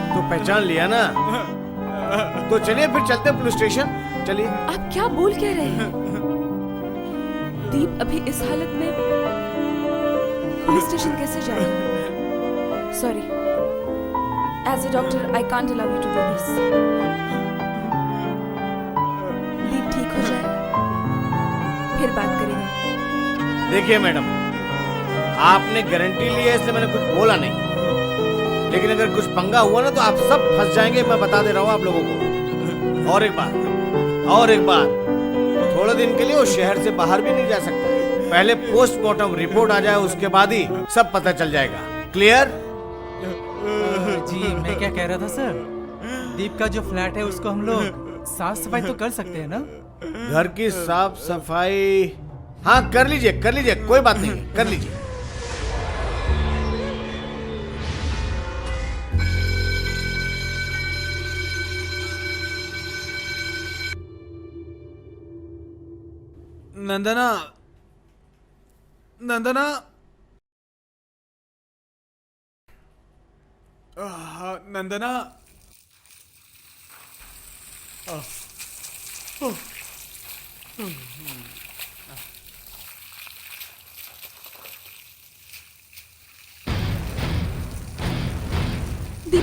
तो पहचान लिया ना? तो चलिए फिर चलते हैं पुलिस स्टेशन। चलिए। आप क्या बोल कह रहे हैं? दीप अभी इस हालत में पुलिस स्टेशन कैसे जाएगा? Sorry, as a doctor I can't allow you to do this. Deep ठीक हो जाए फिर बात करेगा। देखिए मैडम, आपने गारंटी ली है इसलिए मैंने कुछ बोला नहीं, लेकिन अगर कुछ पंगा हुआ ना तो आप सब फंस जाएंगे, मैं बता दे रहा हूं आप लोगों को। और एक बात, थोड़े दिन के लिए वो शहर से बाहर भी नहीं जा सकता। पहले पोस्टमार्टम रिपोर्ट आ जाए, उसके बाद ही सब पता चल जाएगा। क्लियर? जी, मैं क्या कह रहा था सर, दीप का जो फ्लैट है उसको हम लोग साफ सफाई तो कर सकते हैं ना? घर की साफ सफाई, हाँ कर लीजिए, कोई बात नहीं, कर लीजिए। नंदना, नंदना, नंदना, दीप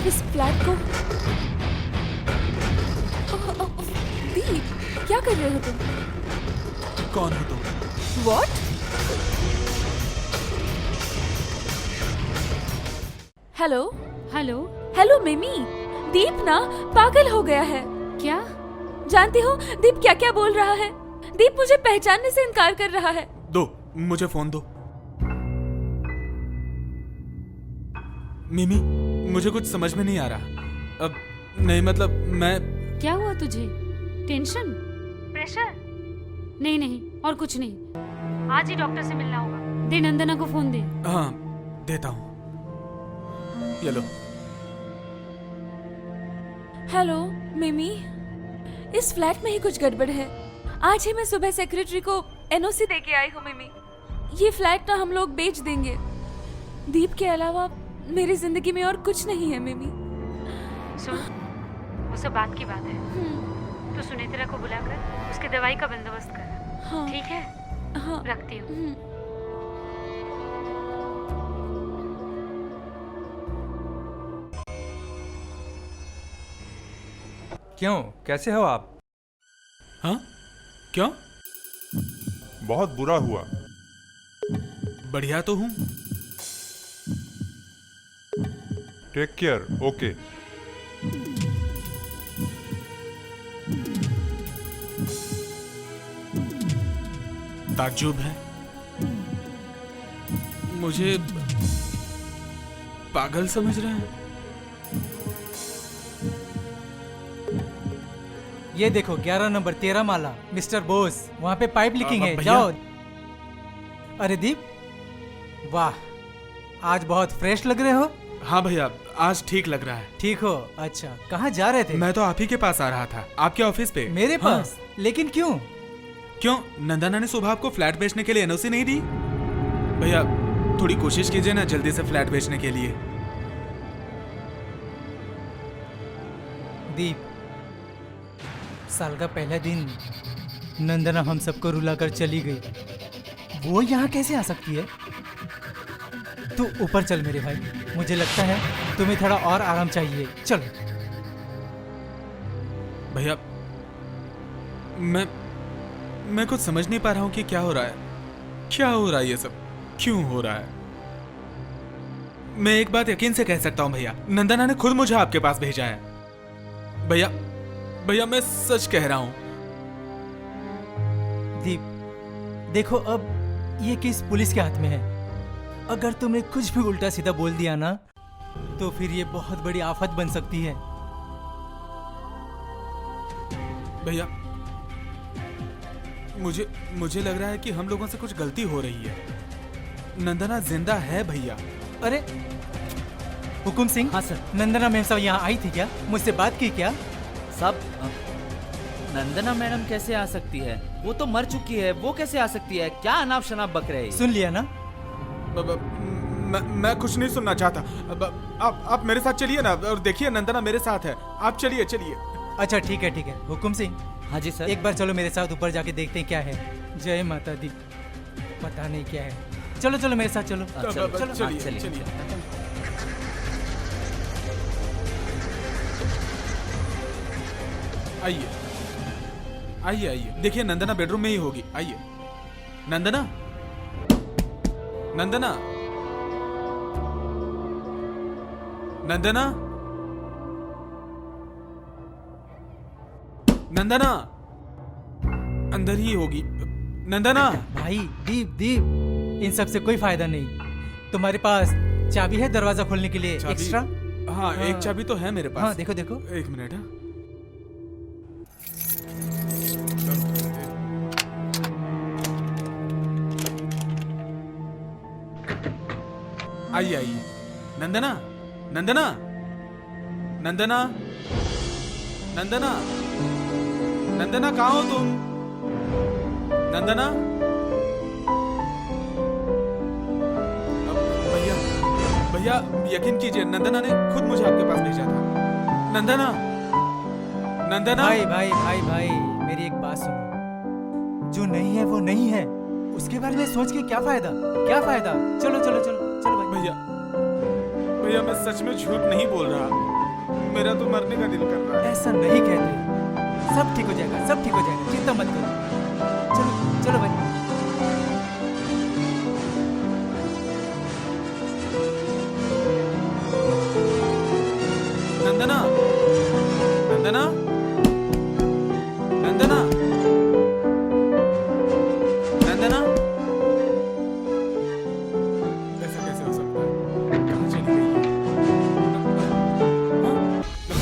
इस फ्लैट को दीप क्या कर रहे हो तुम? कौन हो तुम? What? Hello hello. हेलो मिमी, दीप ना पागल हो गया है। क्या? जानती हो दीप क्या क्या बोल रहा है? दीप मुझे पहचानने से इनकार कर रहा है। दो, मुझे फोन दो। मिमी, मुझे कुछ समझ में नहीं आ रहा। अब नहीं, मतलब मैं... क्या हुआ तुझे? टेंशन? प्रेशर? नहीं नहीं, और कुछ नहीं। आज ही डॉक्टर से मिलना होगा। दे नंदना को फोन दे। हाँ, देता हूँ। ये लो। हेलो मिमी, इस फ्लैट में ही कुछ गड़बड़ है। आज ही मैं सुबह सेक्रेटरी को एनओसी दे के आई हूँ मिमी। ये फ्लैट ना हम लोग बेच देंगे। दीप के अलावा मेरी जिंदगी में और कुछ नहीं है मिमी। सुन, वो सब बात की बात है। तो सुनेत्रा को बुलाकर उसके दवाई का बंदोबस्त कर। हाँ। ठीक है? हाँ। रखती हूँ। क्यों, कैसे हो आप? हाँ? क्यों? बहुत बुरा हुआ। बढ़िया तो हूँ। Take care. ओके। ताज्जुब है, मुझे पागल समझ रहे हैं। ये देखो 11 नंबर 13 माला, मिस्टर बोस, वहाँ पे पाइप लीकिंग है, भैया। जाओ। अरे दीप, वाह, आज बहुत फ्रेश लग रहे हो। हाँ भैया, आज ठीक लग रहा है। ठीक हो? अच्छा, कहाँ जा रहे थे? मैं तो आप ही के पास आ रहा था, आपके ऑफिस पे। मेरे हाँ। पास? लेकिन क्यों? क्यों, नंदना ने सुबह आपको फ्लैट बेचने के लिए एनओसी नहीं दी? भैया थोड़ी कोशिश कीजिए ना जल्दी से फ्लैट बेचने के लिए। दीप, साल का पहला दिन नंदना हम सबको रुलाकर चली गई, वो यहाँ कैसे आ सकती है? तू ऊपर चल मेरे भाई, मुझे लगता है तुम्हें थोड़ा और आराम चाहिए। चलो। भैया मैं कुछ समझ नहीं पा रहा हूँ कि क्या हो रहा है। क्या हो रहा है ये सब? क्यों हो रहा है? मैं एक बात यकीन से कह सकता हूँ भैया, नंदना ने खुद मुझे आपके पास भेजा है। भैया मैं सच कह रहा हूँ। दीप, देखो अब ये केस पुलिस के हाथ में है। अगर तुमने कुछ भी उल्टा सीधा बोल दिया ना, तो फिर ये बहुत बड़ी आफत बन सकती है। भैया मुझे लग रहा है कि हम लोगों से कुछ गलती हो रही है। नंदना जिंदा है भैया। अरे हुकुम सिंह। हाँ सर। नंदना मैम साहब यहाँ आई थी क्या? मुझसे बात की क्या? सब नंदना मैडम कैसे आ सकती है? वो तो मर चुकी है, वो कैसे आ सकती है? क्या अनाप शनाप बक रहे हैं? सुन लिया ना? मैं कुछ नहीं सुनना चाहता। आप मेरे साथ चलिए ना, और देखिए नंदना मेरे साथ है। आप चलिए। अच्छा ठीक है। हुकुम सिंह, हाँ जी सर। एक बार चलो मेरे साथ ऊपर जाके देखते हैं क्या है। जय माता दी। पता नहीं क्या है। चलो मेरे साथ चलो। चलिए। आइए। देखिए नंदना बेडरूम में ही होगी। आइए। नंदना। अंदर ही होगी। नंदना। भाई दीप, इन सब से कोई फायदा नहीं। तुम्हारे पास चाबी है दरवाजा खोलने के लिए एक्स्ट्रा? हाँ, एक चाबी तो है मेरे पास। हाँ, देखो। एक मिनट। आइए। नंदना कहाँ हो तुम? नंदना। भैया यकीन कीजिए, नंदना ने खुद मुझे आपके पास भेजा था। नंदना भाई भाई भाई भाई मेरी एक बात सुनो, जो नहीं है वो नहीं है, उसके बारे में सोच के क्या फायदा, क्या फायदा। चलो चलो चलो चलो भाई। भैया भैया मैं सच में झूठ नहीं बोल रहा, मेरा तो मरने का दिल कर रहा है। ऐसा नहीं कहते, सब ठीक हो जाएगा, सब ठीक हो जाएगा, चिंता मत करो। चलो चलो भाई। नंदना नंदना नंदना नंदना, ऐसा कैसे हो सकता है? कहाँ चली गई?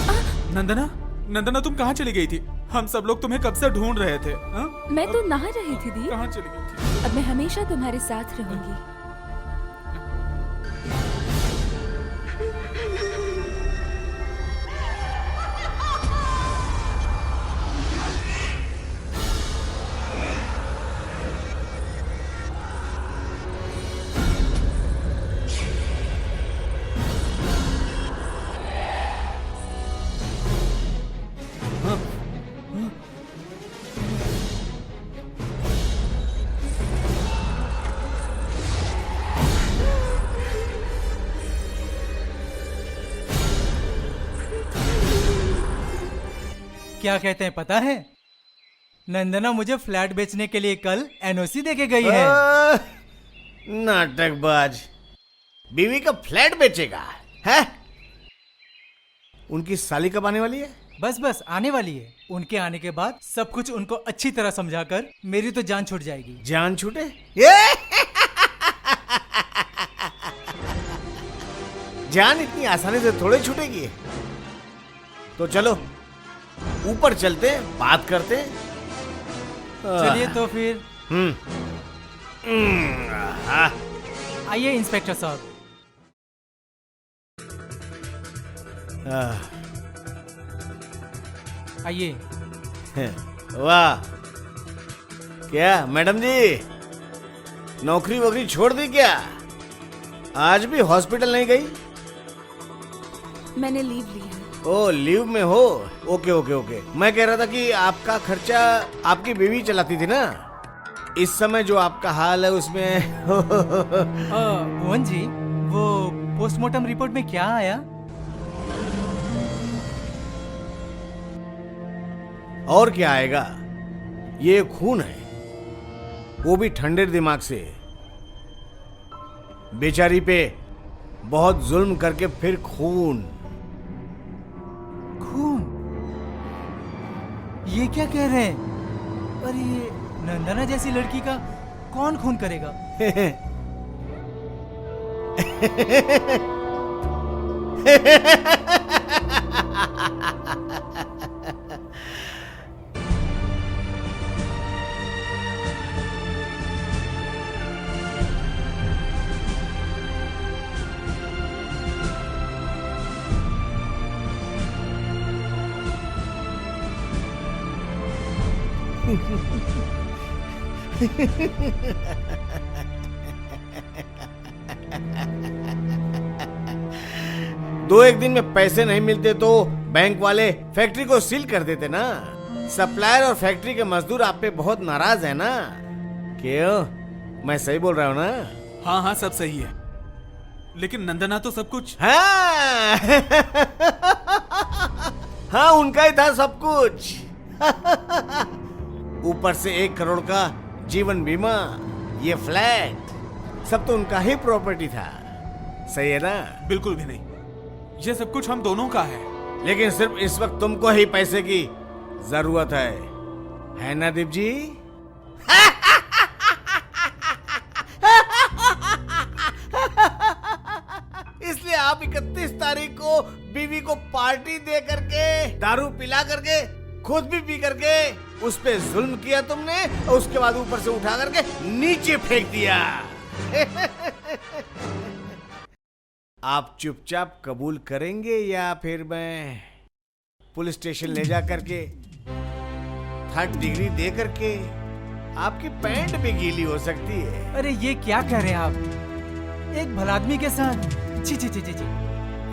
हाँ? नंदना नंदना तुम कहाँ चली गई थी? हम सब लोग तुम्हें कब से ढूंढ रहे थे। हाँ? मैं तो नहा रही थी दीप। कहाँ चली गई थी? अब मैं हमेशा तुम्हारे साथ रहूंगी। क्या कहते हैं पता है, नंदना मुझे फ्लैट बेचने के लिए कल एनओसी देके गई है। नाटकबाज, बीवी का फ्लैट बेचेगा है? उनकी साली कब आने वाली है? बस बस आने वाली है। उनके आने के बाद सब कुछ उनको अच्छी तरह समझाकर मेरी तो जान छूट जाएगी। जान छूटे? जान इतनी आसानी से थोड़े छूटेगी। तो चलो ऊपर चलते, बात करते। चलिए तो फिर। आइए इंस्पेक्टर साहब। आइए। वाह, क्या मैडम जी नौकरी वोकरी छोड़ दी क्या? आज भी हॉस्पिटल नहीं गई? मैंने लीव ली है। ओ लीव में हो? Okay okay okay. मैं कह रहा था कि आपका खर्चा आपकी बीवी चलाती थी ना, इस समय जो आपका हाल है उसमें। भुवन जी, वो पोस्टमार्टम रिपोर्ट में क्या आया? और क्या आएगा, ये खून है, वो भी ठंडे दिमाग से। बेचारी पे बहुत जुल्म करके फिर खून। खून? ये क्या कह रहे हैं? अरे ये नंदना जैसी लड़की का कौन खून करेगा? दो एक दिन में पैसे नहीं मिलते तो बैंक वाले फैक्ट्री को सील कर देते ना। सप्लायर और फैक्ट्री के मजदूर आप पे बहुत नाराज है ना? क्यों, मैं सही बोल रहा हूँ ना? हाँ हाँ सब सही है, लेकिन नंदना तो सब कुछ। हाँ हाँ उनका ही था सब कुछ। ऊपर से 1 करोड़ का जीवन बीमा, ये फ्लैट, सब तो उनका ही प्रॉपर्टी था। सही है ना? बिल्कुल भी नहीं, ये सब कुछ हम दोनों का है। लेकिन सिर्फ इस वक्त तुमको ही पैसे की जरूरत है ना दीप जी? इसलिए आप 31 तारीख को बीवी को पार्टी दे करके, दारू पिला करके, खुद भी पी करके उस पे जुल्म किया तुमने, और उसके बाद ऊपर से उठा करके नीचे फेंक दिया। आप चुपचाप कबूल करेंगे या फिर मैं पुलिस स्टेशन ले जा करके 3rd डिग्री दे करके आपकी पैंट भी गीली हो सकती है। अरे ये क्या कह रहे हैं आप, एक भला आदमी के साथ? जी जी जी जी जी।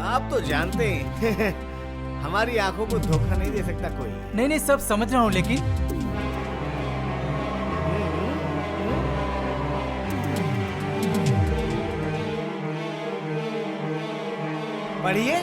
आप तो जानते हैं हमारी आंखों को धोखा नहीं दे सकता कोई। नहीं नहीं, सब समझ रहा हूँ, लेकिन पढ़िए।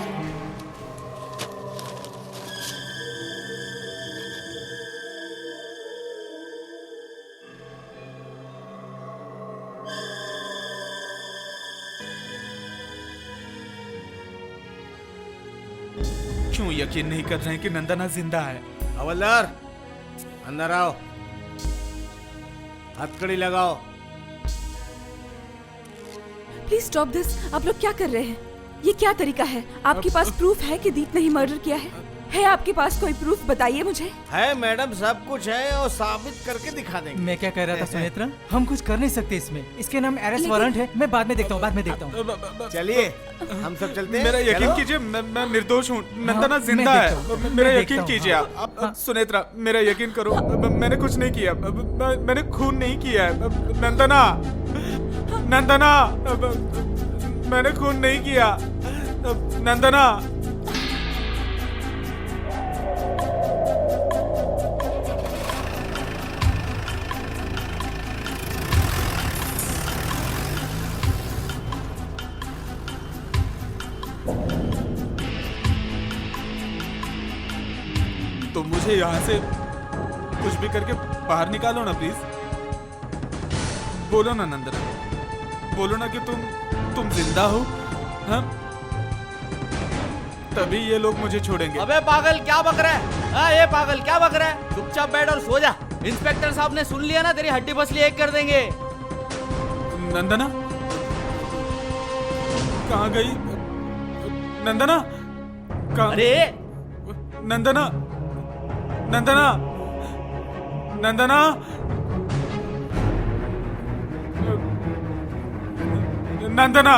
क्यों यकीन नहीं कर रहे हैं कि नंदना जिंदा है? हवलदार, अंदर आओ, हथकड़ी लगाओ। Please stop this. आप लोग क्या कर रहे हैं? ये क्या तरीका है? आपके पास प्रूफ है कि दीप ने ही मर्डर किया है? आपके पास कोई प्रूफ? बताइए मुझे। है मैडम, सब कुछ है और साबित करके दिखा देंगे। मैं क्या कह रहा था सुनेत्रा, हम कुछ कर नहीं सकते इसमें। इसके नाम अरेस्ट वारंट है। मैं बाद में देखता हूँ, बाद में देखता हूँ। चलिए हम सब चलते हैं। मेरा यकीन चलो। कीजिए, मैं निर्दोष हूँ। नंदना मैं जिंदा देखता हूँ, है। मैं मेरा देखता यकीन हूँ, कीजिए हाँ। आप। सुनेत्रा, मेरा यकीन करो, मैंने कुछ नहीं किया। मैंने खून नहीं किया है। नंदना, नंदना, मैंने खून नहीं किया। नंदना, तो मुझे यहाँ से कुछ भी करके बाहर निकालो ना प्लीज। बोलो ना नंदना, बोलो ना कि तुम जिंदा हो। हाँ, तभी ये लोग मुझे छोड़ेंगे। अबे पागल, क्या बक रहा है? हाँ, ये पागल क्या बक रहा है? चुपचाप बैठ और सो जा। इंस्पेक्टर साहब ने सुन लिया ना, तेरी हड्डी पसली एक कर देंगे। नंदना कहाँ गई? नंदना कहाँ? अरे नंदना, नंदना, नंदना, नंदना, नंदना, नंदना,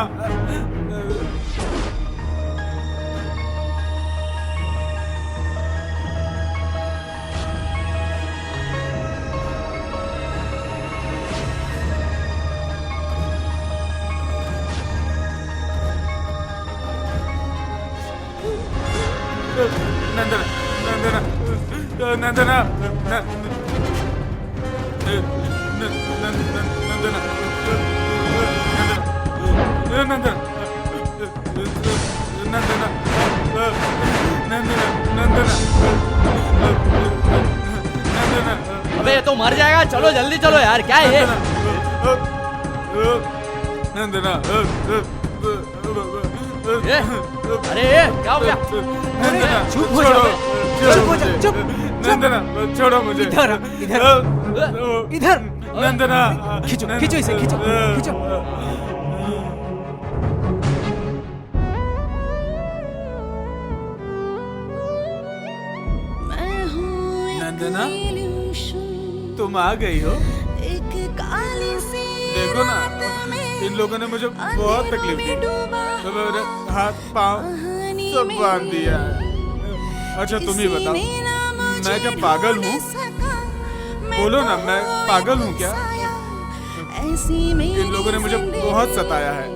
नंदना, नंदना, अबे ये तो मर जाएगा। चलो जल्दी चलो यार, क्या है ये? नंदना, अरे ये क्या हो गया? चुप हो जाओ, चुप हो जाओ, चुप। नंदना, छोड़ो मुझे। इधर आ, इधर आ, इधर। नंदना, खींचो, खींचो इसे, खींचो, खींचो। मैं हूँ एक नंदना, illusion, तुम आ गई हो। एक काली सी देखो ना, रात में इन लोगों ने मुझे बहुत तकलीफ दी। में डूबा मेरे हाथ पाँव कहानी सब में बांध दिया है। अच्छा तुम ही बताओ, किसी ने ना मुझे मैं क्या पागल हूँ? ढूंढ सका, मैं बोलो ना, मैं तो पागल हूँ एक क्या? साया, ऐसी मेरी इन लोगों ने मुझे जिंदगी, बहुत सताया है।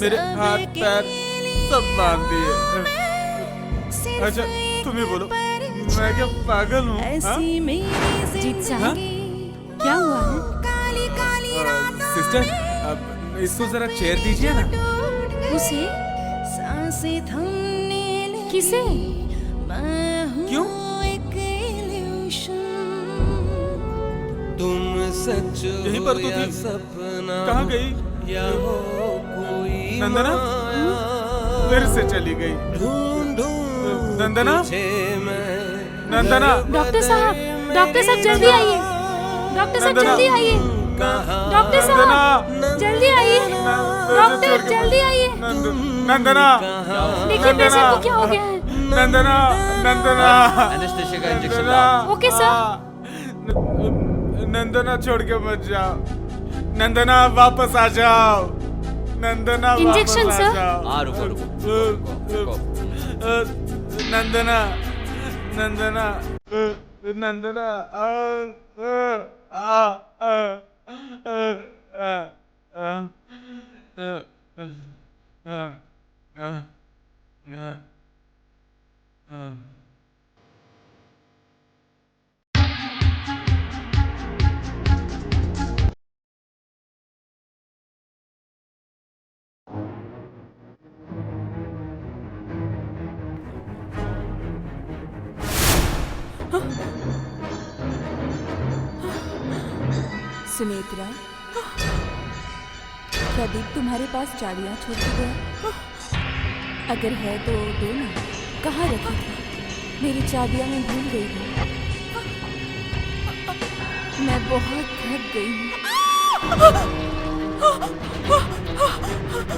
मेरे सब हाथ के पैर लिए सब बांध दिए। सिर्फ अच्छा एक तुम ही बोलो, परिचय, मैं क्या पागल हूँ? हाँ? ऐसी मेरी जीत साहब, जिंदगी, क्या हुआ है? काली काली रातों सिस्टर, अब इसको जरा चेयर दीजिए ना। टूट गई, उसे? सांसें थमने लगी, किसे? मैं हूँ क्यों? एक illusion, तुम सच यहीं पर तो हो या थी। सपना, कहाँ गई? या हो कोई नंदना? माया, फिर से चली गई। ढूंढूं नंदना? तुझे मैं, नंदना, डॉक्टर साहब, डॉक्टर साहब जल्दी आइए। डॉक्टर साहब नंदना। जल्दी आइए। डॉक्टर साहब जल्दी आइए। डॉक्टर जल्दी आइए। नंदना, देखिए पेशेंट को क्या हो गया है। नंदना, नंदना, एनेस्थेसिया का इंजेक्शन नंदना। लाओ। Okay sir. नंदना छोड़ के मत जाओ। नंदना वापस आ जाओ। नंदना इंजेक्शन, वापस आ सर? जाओ। हाँ, रुको। नंदना, नंदना, नंदना, सुनेत्रा, क्या दीप तुम्हारे पास चाबियां छोड़ के गया? अगर है तो दो ना। कहाँ रखी थी? मेरी चाबियां मैं भूल गई हूँ। मैं बहुत थक गई हूँ।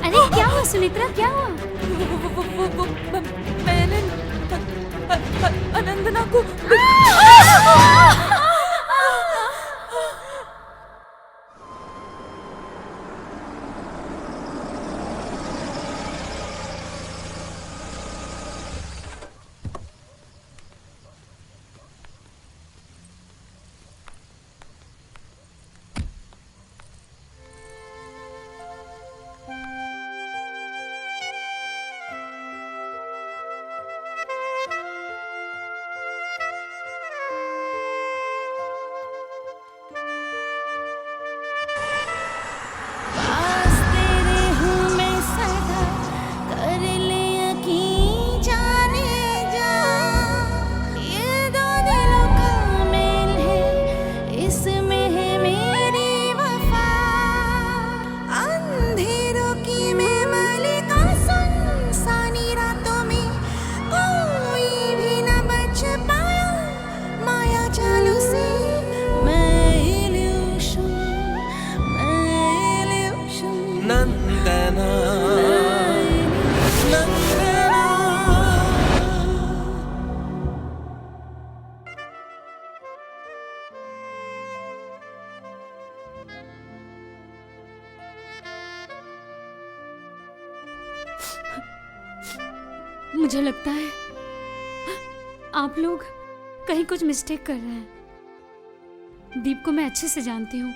अरे क्या हुआ सुनेत्रा, क्या हुआ? मैंने अनंदना को मुझे लगता है आप लोग कहीं कुछ मिस्टेक कर रहे हैं। दीप को मैं अच्छे से जानती हूँ,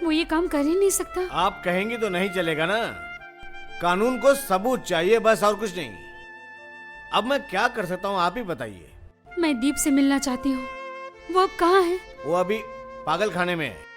वो ये काम कर ही नहीं सकता। आप कहेंगी तो नहीं चलेगा ना। कानून को सबूत चाहिए, बस, और कुछ नहीं। अब मैं क्या कर सकता हूँ, आप ही बताइए। मैं दीप से मिलना चाहती हूँ। वो अब कहाँ है? वो अभी पागल खाने में है।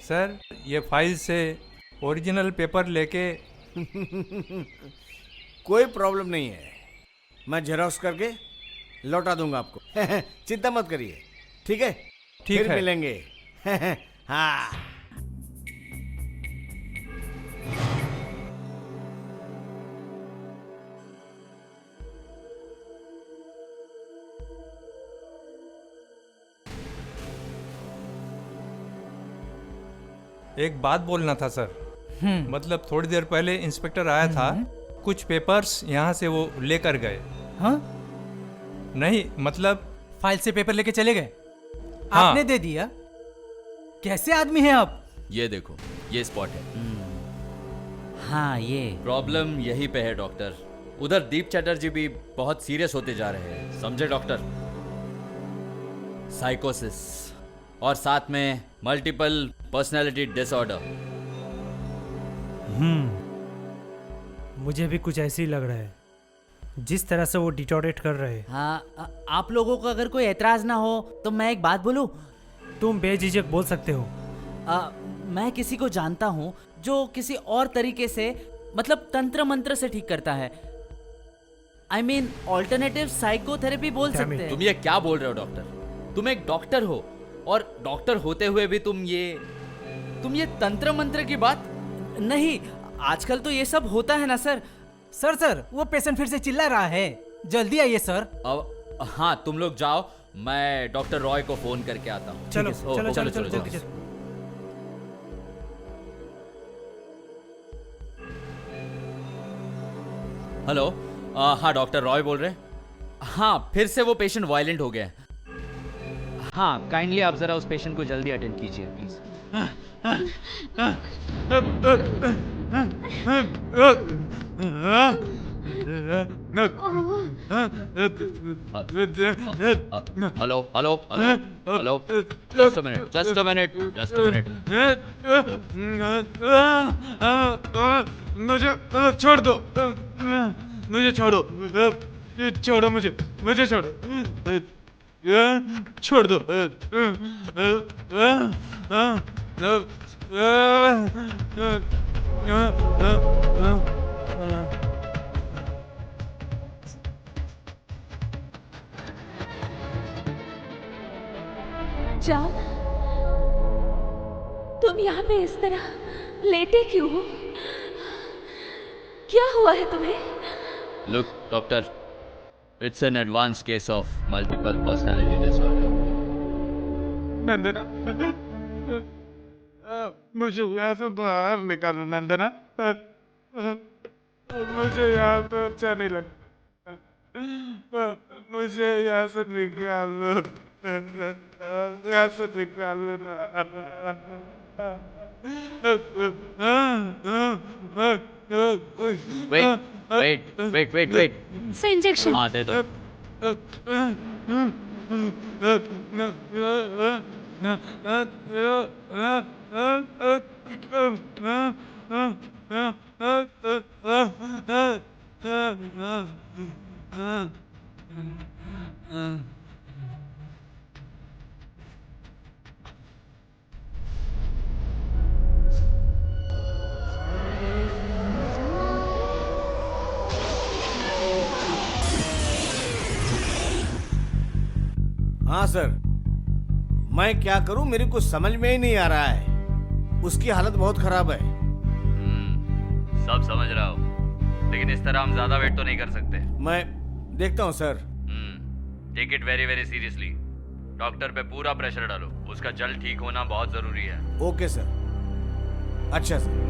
सर, ये फाइल से ओरिजिनल पेपर लेके कोई प्रॉब्लम नहीं है, मैं जेरोक्स करके लौटा दूंगा आपको। चिंता मत करिए, ठीक है? ठीक फिर है। मिलेंगे। हाँ। एक बात बोलना था सर। मतलब थोड़ी देर पहले इंस्पेक्टर आया था, कुछ पेपर्स यहाँ से वो लेकर गए। हाँ? नहीं मतलब फाइल से पेपर लेके चले गए? हाँ। आपने दे दिया? कैसे आदमी हैं आप? ये देखो, ये स्पॉट है। हाँ ये प्रॉब्लम यहीं पे है डॉक्टर। उधर दीप चैटर्जी भी बहुत सीरियस होते जा रहे हैं, समझे डॉक्टर? साइकोसिस और साथ में मल्टीपल पर्सनालिटी डिसऑर्डर। मुझे भी कुछ ऐसे ही लग रहा है, जिस तरह से वो डिटोरेट कर रहे हैं। हाँ, आप लोगों को अगर कोई एतराज ना हो तो मैं एक बात बोलूं? तुम बेझिझक बोल सकते हो। मैं किसी को जानता हूँ जो किसी और तरीके से, मतलब तंत्र मंत्र से ठीक करता है। आई मीन ऑल्टरनेटिव साइकोथेरेपी बोल सकते हैं। तुम ये क्या बोल रहे हो डॉक्टर? तुम एक डॉक्टर हो और डॉक्टर होते हुए भी तुम ये तंत्र मंत्र की बात? नहीं, आजकल तो ये सब होता है ना सर। सर वो पेशेंट फिर से चिल्ला रहा है, जल्दी आइए सर। अब हाँ, तुम लोग जाओ, मैं डॉक्टर रॉय को फोन करके आता हूँ। चलो चलो चलो चलो जल्दी चलो। हेलो, हाँ डॉक्टर रॉय बोल रहे हैं। हाँ, फिर से वो पेशेंट वायलेंट हो गया है। हाँ, काइंडली आप जरा उस पेशेंट को जल्दी अटेंड कीजिए please. Hello hello hello, just a minute just a minute just a minute. मुझे छोड़ दो, मुझे छोड़ो, छोड़ो मुझे छोड़ो, छोड़ दो। जान, तुम यहाँ पे इस तरह लेटे क्यों हो? क्या हुआ है तुम्हें? Look doctor, it's an advance case of multiple personality disorder. Nandana, मुझे यहाँ से बाहर निकालो नंदना, मुझे यहाँ पे अच्छा नहीं लगता, मुझे यहाँ से निकालो, यहाँ से निकालो। वेट। Sir injection. हाँ दे दो। हाँ सर, मैं क्या करूं, मेरे को समझ में ही नहीं आ रहा है। उसकी हालत बहुत खराब है। सब समझ रहा हूँ, लेकिन इस तरह हम ज्यादा वेट तो नहीं कर सकते। मैं देखता हूँ sir. Take it very very seriously. Doctor पे पूरा प्रेशर डालो, उसका जल्द ठीक होना बहुत जरूरी है। Okay sir. अच्छा सर।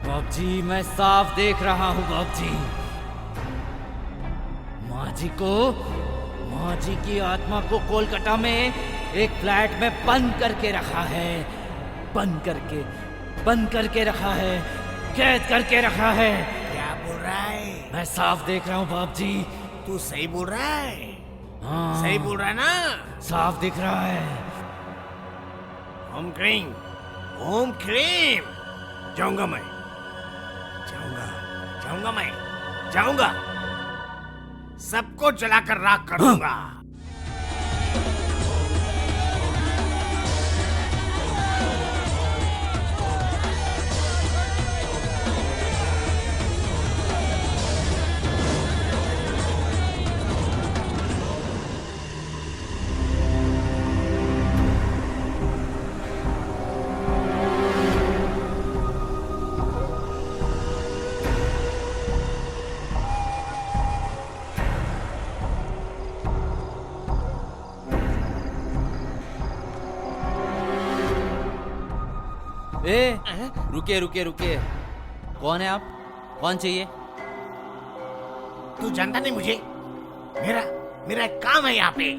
बाप जी, मैं साफ देख रहा हूँ बाप जी। माँ जी की आत्मा को कोलकाता में एक फ्लैट में बंद करके रखा है, बंद करके रखा है, कैद करके रखा है। क्या बोल रहा है? मैं साफ देख रहा हूँ बाप जी। तू सही बोल रहा है? हाँ, सही बोल रहा है ना? साफ दिख रहा है। ओम क्रीम, ओम क्रीम। जाऊंगा मैं, जाऊंगा मैं, जाऊंगा। सबको जलाकर राख कर दूंगा। ए, रुकिए। कौन है आप? कौन चाहिए? तू जानता नहीं मुझे? मेरा एक काम है यहाँ पे।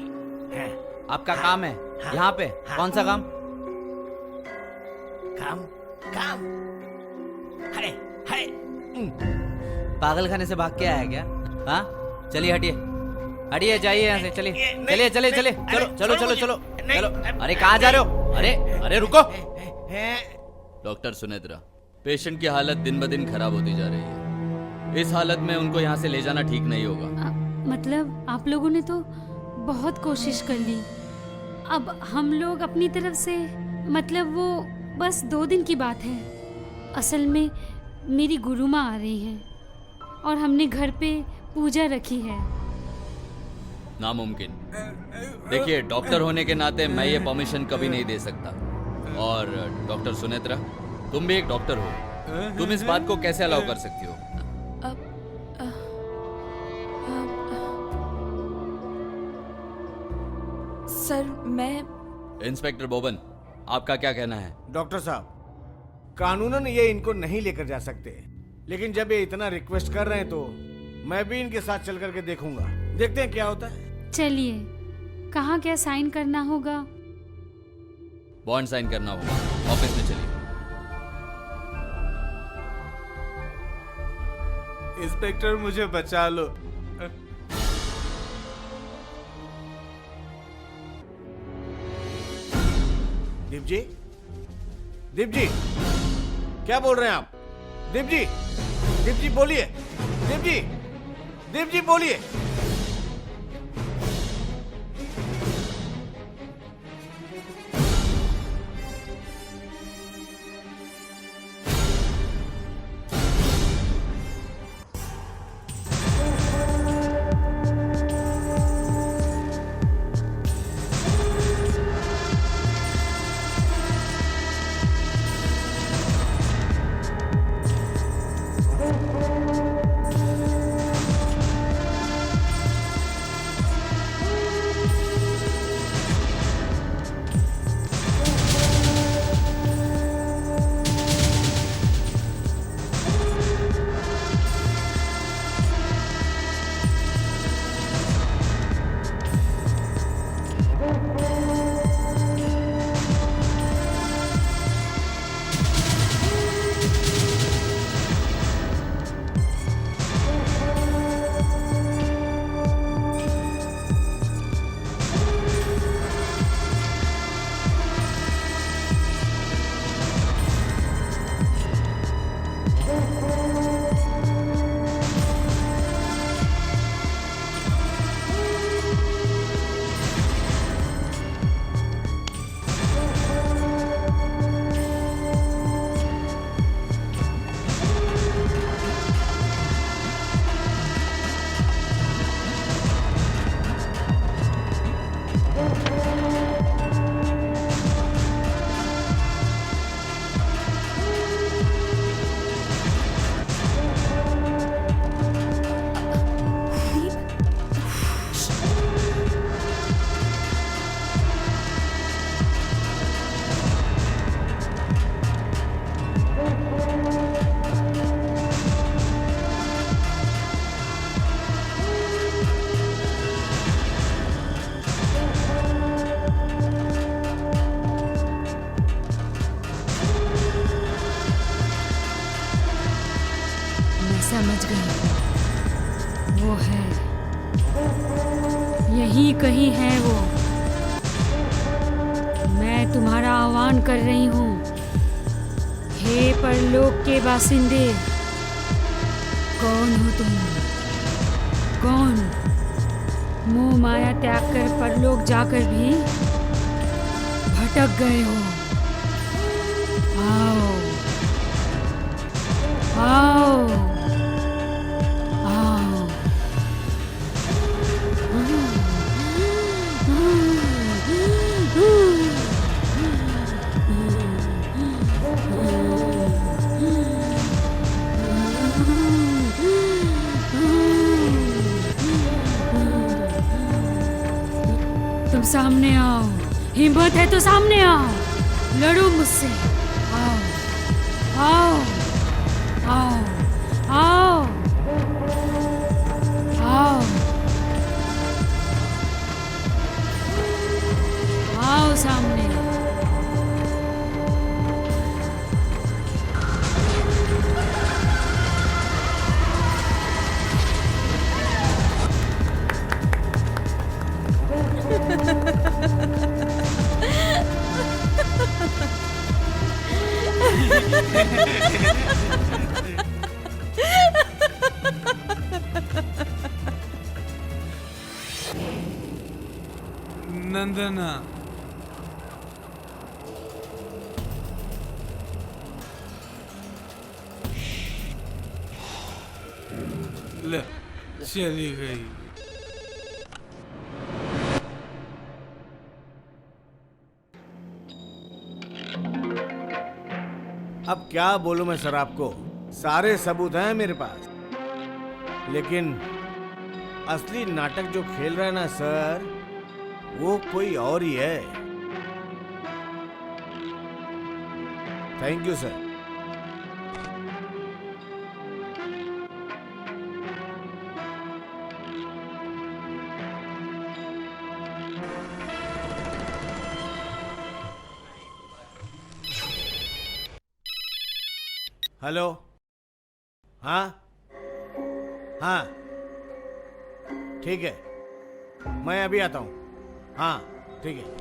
आपका काम है यहाँ पे? कौन सा काम? काम है। पागल खाने से भाग के आया क्या? हाँ, चलिए हटिए, जाइए यहाँ से। चलिए, चलो। अरे कहाँ जा रहे हो? अरे रुको। डॉक्टर सुनेत्रा, पेशेंट की हालत दिन ब दिन खराब होती जा रही है। इस हालत में उनको यहाँ से ले जाना ठीक नहीं होगा। मतलब आप लोगों ने तो बहुत कोशिश कर ली। अब हम लोग अपनी तरफ से, मतलब वो बस 2 दिन की बात है। असल में मेरी गुरु माँ आ रही हैं और हमने घर पे पूजा रखी है। नामुमकिन। देखिए, डॉक्टर होने के नाते मैं ये परमिशन कभी नहीं दे सकता। और डॉक्टर सुनेत्रा, तुम भी एक डॉक्टर हो, तुम इस बात को कैसे अलाउ कर सकती हो? सर, मैं इंस्पेक्टर बोबन, आपका क्या कहना है? डॉक्टर साहब, कानूनन ये इनको नहीं लेकर जा सकते, लेकिन जब ये इतना रिक्वेस्ट कर रहे हैं तो मैं भी इनके साथ चल करके देखूंगा। देखते हैं क्या होता है। चलिए, कहाँ क्या साइन करना होगा? बॉन्ड साइन करना होगा। ऑफिस में चलिए। इंस्पेक्टर, मुझे बचा लो। दीप जी, क्या बोल रहे हैं आप? दीप जी बोलिए। दीप जी बोलिए। नहीं है वो। मैं तुम्हारा आह्वान कर रही हूँ। हे परलोक के बासिंदे, कौन हो तुम? कौन मोह माया त्याग कर परलोक जाकर भी भटक गए हो? आओ आओ आओ। तुम सामने आओ, हिम्मत है तो सामने आओ, लड़ो मुझसे। आओ आओ आओ आओ आओ आओ सामने। नंदना, ले चली गई। अब क्या बोलूं मैं सर आपको, सारे सबूत हैं मेरे पास, लेकिन असली नाटक जो खेल रहा है ना सर, वो कोई और ही है। Thank you sir. हेलो, हाँ हाँ ठीक है, मैं अभी आता हूँ। हाँ ठीक है।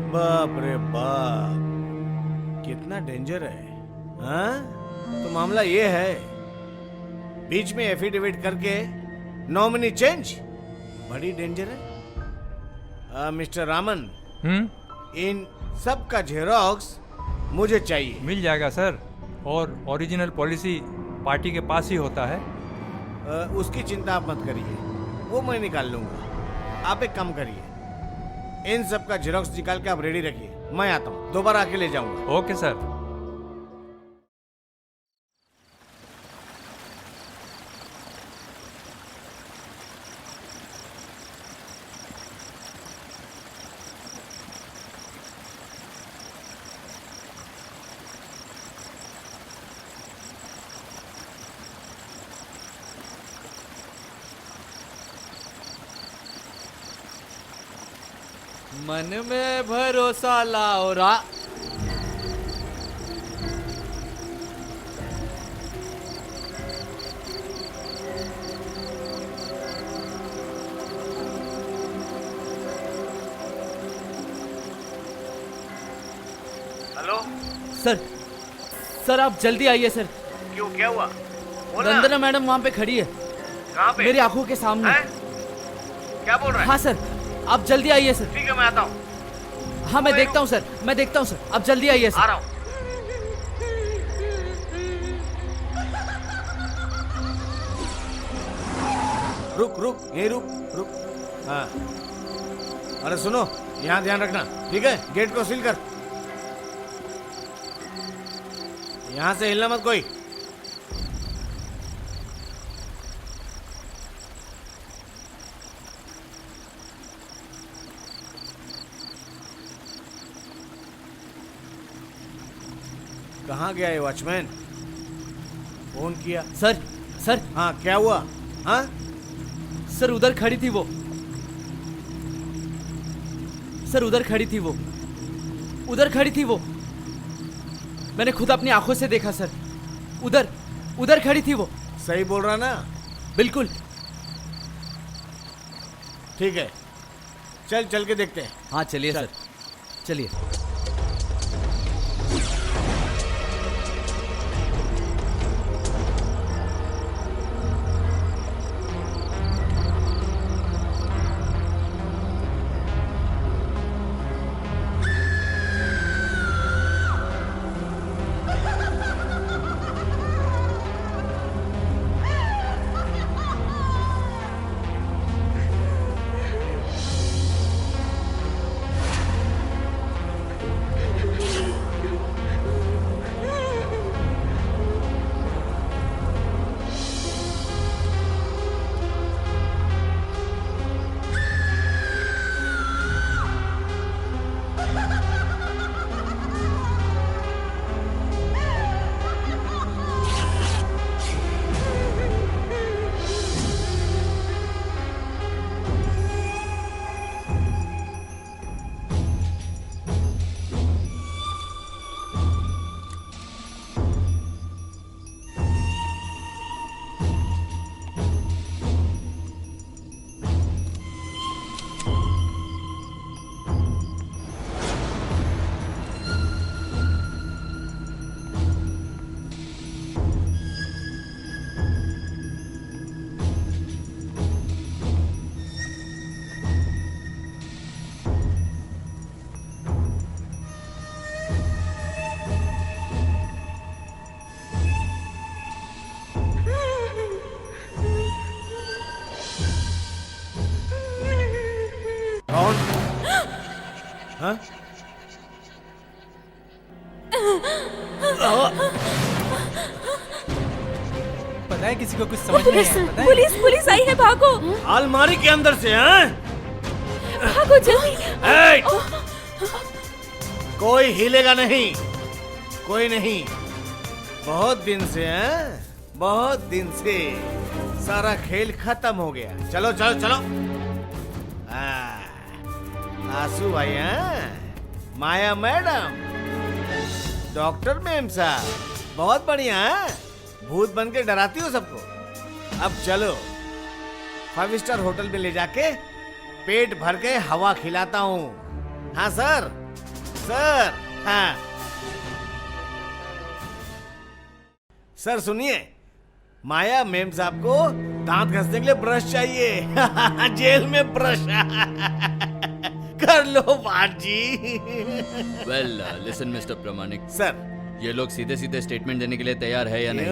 बाप रे बाप, कितना डेंजर है। हाँ तो मामला ये है, बीच में एफिडेविट करके नॉमिनी चेंज, बड़ी डेंजर है। मिस्टर रामन, इन सब का जेरोक्स मुझे चाहिए। मिल जाएगा सर, और ओरिजिनल पॉलिसी पार्टी के पास ही होता है। उसकी चिंता आप मत करिए, वो मैं निकाल लूंगा। आप एक काम करिए, इन सब का जेरोक्स निकाल के आप रेडी रखिए, मैं आता हूँ, दोबारा आके ले जाऊंगा। Okay sir. मन में भरोसा लाओ रा। हेलो सर आप जल्दी आइए सर। क्यों, क्या हुआ? वंदना मैडम वहाँ पे खड़ी है। कहाँ पे? मेरी आंखों के सामने। क्या बोल रहा है? हाँ सर, आप जल्दी आइए सर। ठीक है, मैं आता हूँ। हाँ मैं देखता हूँ सर, मैं देखता हूँ सर, आप जल्दी आइए सर। आ रहा हूँ। रुक रुक, यही रुक। हाँ, अरे सुनो, यहाँ ध्यान रखना, ठीक है? गेट को सील कर, यहाँ से हिलना मत कोई। कहाँ गया ये वॉचमैन? फोन किया। सर सर हाँ क्या हुआ? हाँ सर उधर खड़ी थी वो। सर उधर खड़ी थी वो। उधर खड़ी थी वो। मैंने खुद अपनी आंखों से देखा सर। उधर उधर खड़ी थी वो। सही बोल रहा ना? बिल्कुल। ठीक है, चल चल के देखते हैं। हाँ चलिए सर, चलिए। हाँ? पता है किसी को कुछ समझ नहीं पुलिस आया, पता है? पुलिस पुलिस आई है, भागो अलमारी के अंदर से। हैं? भागो जल्दी। ए! कोई हिलेगा नहीं, कोई नहीं। बहुत दिन से हैं? बहुत दिन से सारा खेल खत्म हो गया। चलो चलो चलो। आंसू भाई हैं? माया मैडम, डॉक्टर मेम साहब, बहुत बढ़िया हैं? भूत बन के डराती हो सबको। अब चलो 5 स्टार होटल में ले जाके पेट भर के हवा खिलाता हूँ। हाँ सर, सर। हाँ सर सुनिए, माया मेम साहब को दांत घसने के लिए ब्रश चाहिए। जेल में ब्रश। कर लो बात जी। वेल लिसन मिस्टर प्रमाणिक सर, ये लोग सीधे सीधे स्टेटमेंट देने के लिए तैयार है या नहीं?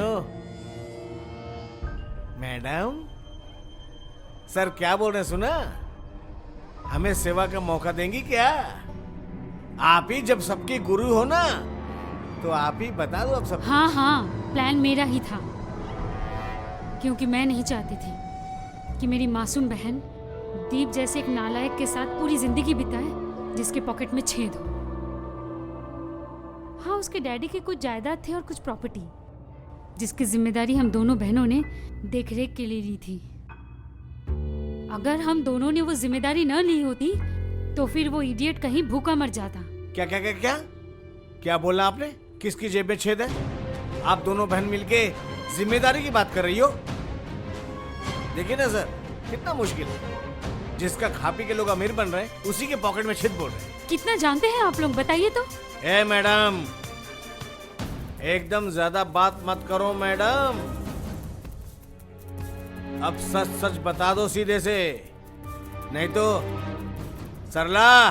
मैडम, सर क्या बोल रहे हैं सुना? हमें सेवा का मौका देंगी क्या? आप ही जब सबकी गुरु हो ना, तो आप ही बता दो अब सब। हाँ हाँ, प्लान मेरा ही था, क्योंकि मैं नहीं चाहती थी कि मेरी मासूम बहन दीप जैसे एक नालायक के साथ पूरी जिंदगी बिताए जिसके पॉकेट में छेद हो। हाँ, उसके डैडी के कुछ जायदाद थे और कुछ प्रॉपर्टी, जिसकी जिम्मेदारी हम दोनों बहनों ने देखरेख के लिए ली थी। अगर हम दोनों ने वो जिम्मेदारी न ली होती तो फिर वो इडियट कहीं भूखा मर जाता। क्या क्या क्या क्या क्या बोला आपने? किसकी जेब में छेद है? आप दोनों बहन मिलके जिम्मेदारी की बात कर रही हो? देखिए ना सर, कितना मुश्किल है। जिसका खा पी के लोग अमीर बन रहे हैं, उसी के पॉकेट में छेद बोल रहे हैं। कितना जानते हैं आप लोग, बताइए तो। ए मैडम, एकदम ज्यादा बात मत करो मैडम। अब सच सच बता दो सीधे से, नहीं तो सरला,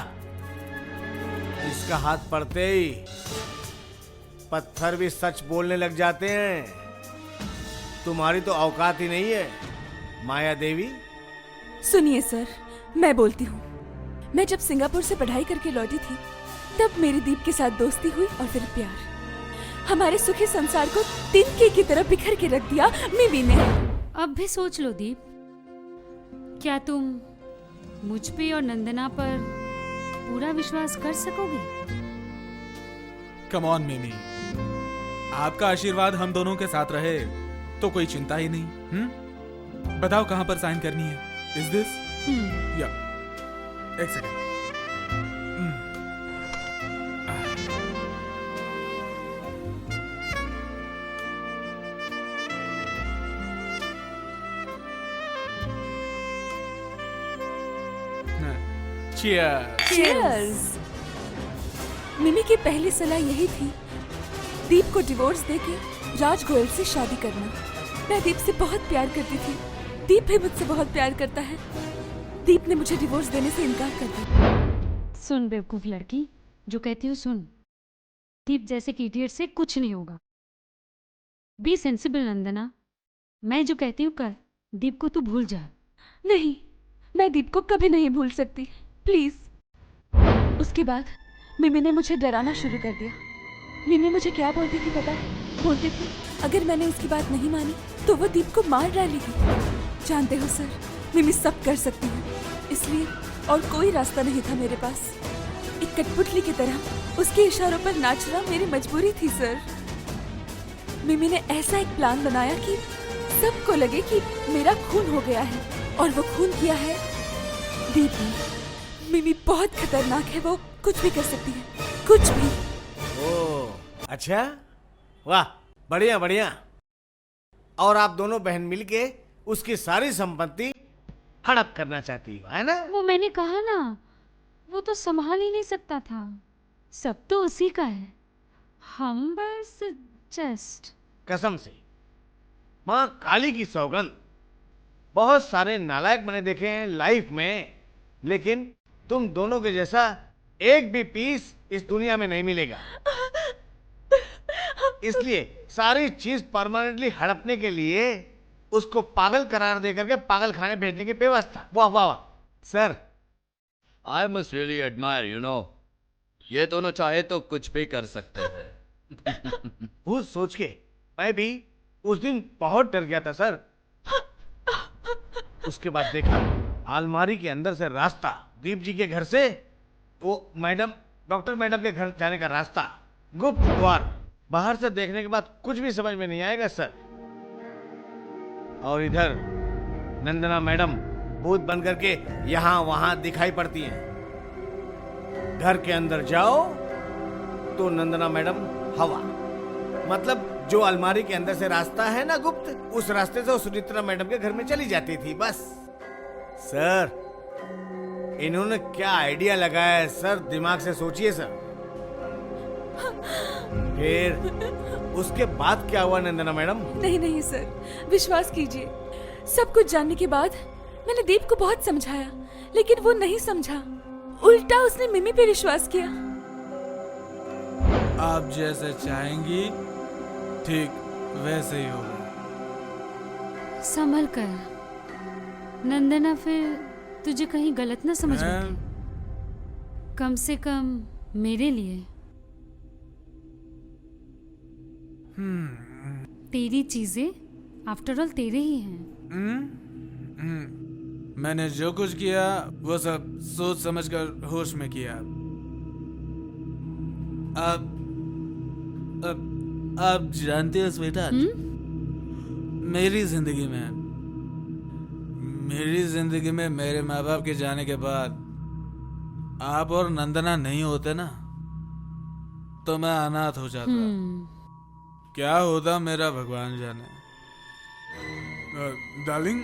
इसका हाथ पड़ते ही पत्थर भी सच बोलने लग जाते हैं। तुम्हारी तो औकात ही नहीं है माया देवी। सुनिए सर, मैं बोलती हूँ। मैं जब सिंगापुर से पढ़ाई करके लौटी थी, तब मेरी दीप के साथ दोस्ती हुई और फिर प्यार। हमारे सुखी संसार को तिनके की तरह बिखर के रख दिया मिमी ने। अब भी सोच लो दीप, क्या तुम मुझ पे और नंदना पर पूरा विश्वास कर सकोगे? कम ऑन मिमी, आपका आशीर्वाद हम दोनों के साथ रहे तो कोई चिंता ही नहीं। बताओ कहां पर साइन करनी है? Is this? या एक सेकेंड। Cheers. Cheers. मिमी की पहली सलाह यही थी, दीप को डिवोर्स देके राज गोयल से शादी करना। मैं दीप से बहुत प्यार करती थी, दीप भी मुझसे बहुत प्यार करता है। दीप ने मुझे डिवोर्स देने से इनकार कर दिया। सुन बेवकूफ लड़की, जो कहती हूँ सुन। दीप जैसे कि इडियट से कुछ नहीं होगा। बी सेंसिबल नंदना, मैं जो कहती हूँ कर। दीप को तू भूल जा। नहीं, मैं दीप को कभी नहीं भूल सकती, प्लीज। उसके बाद मिमी ने मुझे डराना शुरू कर दिया। मिमी मुझे क्या बोलती थी पता है? बोलती थी अगर मैंने उसकी बात नहीं मानी तो वो दीप को मार डालेगी। जानते हो सर, मिमी सब कर सकती है, इसलिए और कोई रास्ता नहीं था मेरे पास। एक कठपुतली की तरह उसके इशारों पर नाचना मेरी मजबूरी थी सर। मिमी ने ऐसा एक प्लान बनाया कि सबको लगे कि मेरा खून हो गया है, और वो खून किया है दीप ने। मिमी बहुत खतरनाक है, वो कुछ भी कर सकती है, कुछ भी। ओह अच्छा, वाह, बढ़िया बढ़िया। और आप दोनों बहन मिलके उसकी सारी संपत्ति हड़प करना चाहती हो, है ना? वो मैंने कहा ना, वो तो संभाल ही नहीं सकता था। सब तो उसी का है, हम बस जस्ट। कसम से माँ काली की सौगंध, बहुत सारे नालायक मैंने देखे हैं लाइफ में, लेकिन तुम दोनों के जैसा एक भी पीस इस दुनिया में नहीं मिलेगा। इसलिए सारी चीज परमानेंटली हड़पने के लिए उसको पागल करार देकर के पागल खाने भेजने की व्यवस्था। वाह वाह वाह sir. I must really admire, you know, ये दोनों चाहे तो कुछ भी कर सकते हैं। वो सोच के मैं भी उस दिन बहुत डर गया था सर। उसके बाद देखा अलमारी के अंदर से रास्ता, दीप जी के घर से वो मैडम, डॉक्टर मैडम के घर जाने का रास्ता, गुप्त द्वार। बाहर से देखने के बाद कुछ भी समझ में नहीं आएगा सर। और इधर नंदना मैडम भूत बन करके यहाँ वहां दिखाई पड़ती हैं। घर के अंदर जाओ तो नंदना मैडम हवा, मतलब जो अलमारी के अंदर से रास्ता है ना गुप्त, उस रास्ते से वो सुनित्रा मैडम के घर में चली जाती थी बस। सर इन्होंने क्या आइडिया लगाया है सर, दिमाग से सोचिए सर। फिर उसके बाद क्या हुआ नंदना मैडम? नहीं नहीं सर, विश्वास कीजिए, सब कुछ जानने के बाद मैंने दीप को बहुत समझाया, लेकिन वो नहीं समझा। उल्टा उसने मिमी पे विश्वास किया। आप जैसे चाहेंगी ठीक वैसे ही होगा। संभल कर नंदना, फिर तुझे कहीं गलत ना समझ बैठे। कम से कम मेरे लिए। तेरी चीजें आफ्टर ऑल तेरे ही हैं। मैंने जो कुछ किया वो सब सोच समझकर होश में किया। आप जानते हो स्वीटहार्ट, मेरी जिंदगी में मेरे माँ बाप के जाने के बाद आप और नंदना नहीं होते ना, तो मैं अनाथ हो जाता। क्या होता मेरा भगवान जाने। डार्लिंग,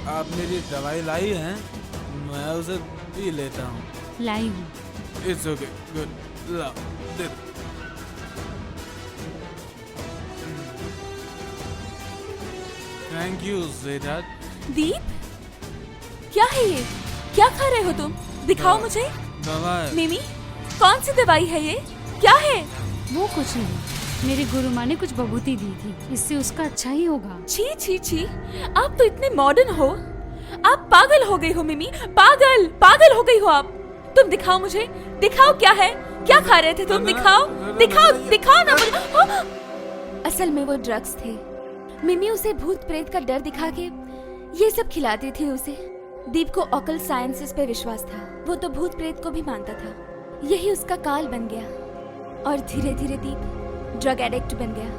आप मेरी दवाई लाई हैं, मैं उसे पी लेता हूँ। लाई हूँ। इट्स ओके, गुड, लाओ दे दो। Thank you sweetheart. दीप, क्या है ये? क्या खा रहे हो तुम? दिखाओ मुझे। दवा है। मिमी, कौन सी दवाई है ये? क्या है? वो कुछ नहीं, मेरी गुरु माँ ने कुछ बबूती दी थी, इससे उसका अच्छा ही होगा। छी छी छी, आप तो इतने मॉडर्न हो। आप पागल हो गई हो मिमी, पागल पागल हो गई हो आप। तुम दिखाओ मुझे, दिखाओ क्या है, क्या खा रहे थे तुम? दिखाओ दिखाओ दिखाओ ना मुझे। असल में वो ड्रग्स थे। मिमी उसे भूत प्रेत का डर दिखा के ये सब खिलाती थी उसे। दीप को ऑकल्ट साइंसेस पे विश्वास था, वो तो भूत प्रेत को भी मानता था। यही उसका काल बन गया और धीरे धीरे दीप ड्रग एडिक्ट बन गया।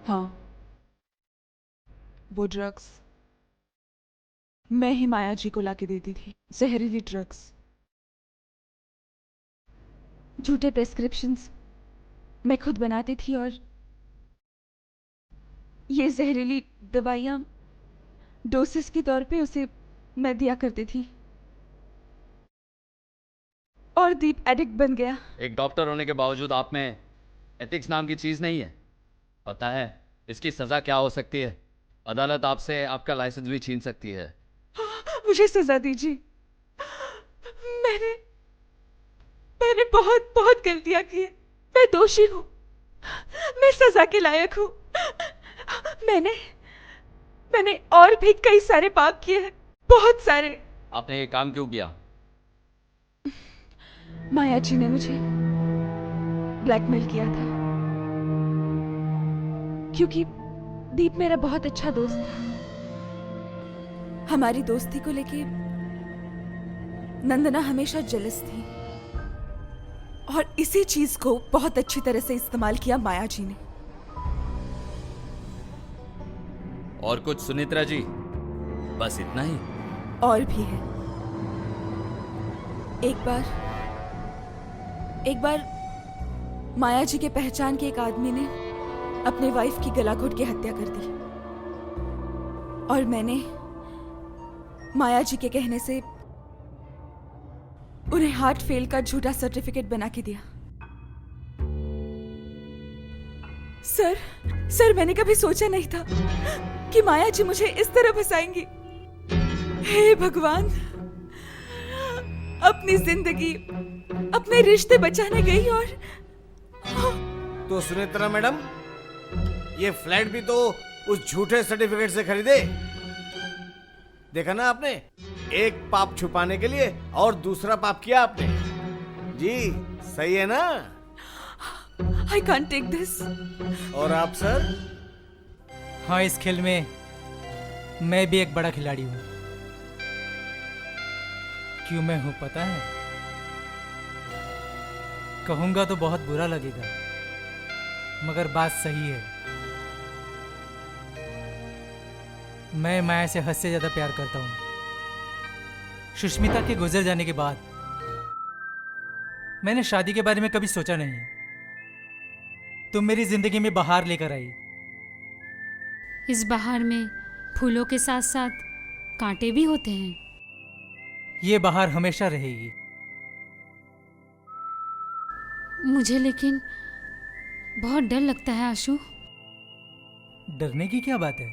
हाँ, वो ड्रग्स मैं ही माया जी को लाके देती थी, जहरीली ड्रग्स। झूठे प्रेस्क्रिप्शंस मैं खुद बनाती थी और ये जहरीली दवाइयाँ डोसेस के तौर पे उसे मैं दिया करती थी और दीप एडिक्ट बन गया। एक डॉक्टर होने के बावजूद आप में एथिक्स नाम की चीज नहीं है। पता है इसकी सजा क्या हो सकती है? अदालत आपसे आपका लाइसेंस भी छीन सकती है। मुझे सजा दीजिए। मैंने बहुत बहुत गलतियां की है। मैं दोषी हूँ, मैं सजा के लायक हूँ। मैंने और भी कई सारे पाप किए हैं, बहुत सारे। आपने ये काम क्यों किया? माया जी ने मुझे ब्लैकमेल किया था, क्योंकि दीप मेरा बहुत अच्छा दोस्त था। हमारी दोस्ती को लेके नंदना हमेशा जेलस थी और इसी चीज को बहुत अच्छी तरह से इस्तेमाल किया माया जी ने। और कुछ सुनेत्रा जी? बस इतना ही? और भी है। एक बार माया जी के पहचान के एक आदमी ने अपने वाइफ की गला घोट के हत्या कर दी और मैंने माया जी के कहने से उन्हें हार्ट फेल का झूठा सर्टिफिकेट बना के दिया। सर मैंने कभी सोचा नहीं था कि माया जी मुझे इस तरह फंसाएंगी। हे भगवान, अपनी जिंदगी, अपने रिश्ते बचाने गई और तो सुनेत्रा मैडम, ये फ्लैट भी तो उस झूठे सर्टिफिकेट से खरीदे। देखा ना आपने, एक पाप छुपाने के लिए और दूसरा पाप किया आपने। जी सही है ना? I can't take this। और आप सर? हाँ, इस खेल में मैं भी एक बड़ा खिलाड़ी हूँ। क्यों मैं हूँ पता है? कहूंगा तो बहुत बुरा लगेगा, मगर बात सही है। मैं माया से हद से ज्यादा प्यार करता हूँ। सुष्मिता के गुजर जाने के बाद मैंने शादी के बारे में कभी सोचा नहीं। तुम मेरी जिंदगी में बहार लेकर आई। इस बहार में फूलों के साथ साथ कांटे भी होते हैं। ये बहार हमेशा रहेगी। मुझे लेकिन बहुत डर लगता है आशु। डरने की क्या बात है?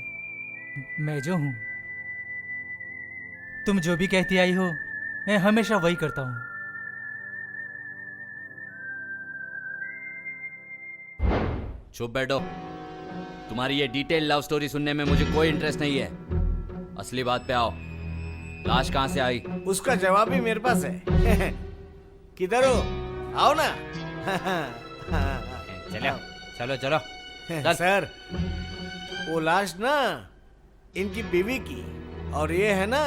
मैं जो हूं, तुम जो भी कहती आई हो, मैं हमेशा वही करता हूं। चुप बैठो। तुम्हारी ये डिटेल लव स्टोरी सुनने में मुझे कोई इंटरेस्ट नहीं है। असली बात पे आओ। लाश कहां से आई? उसका जवाब भी मेरे पास है। किधर हो? आओ ना। चलो चलो। सर, वो लाश ना इनकी बीवी की, और ये है ना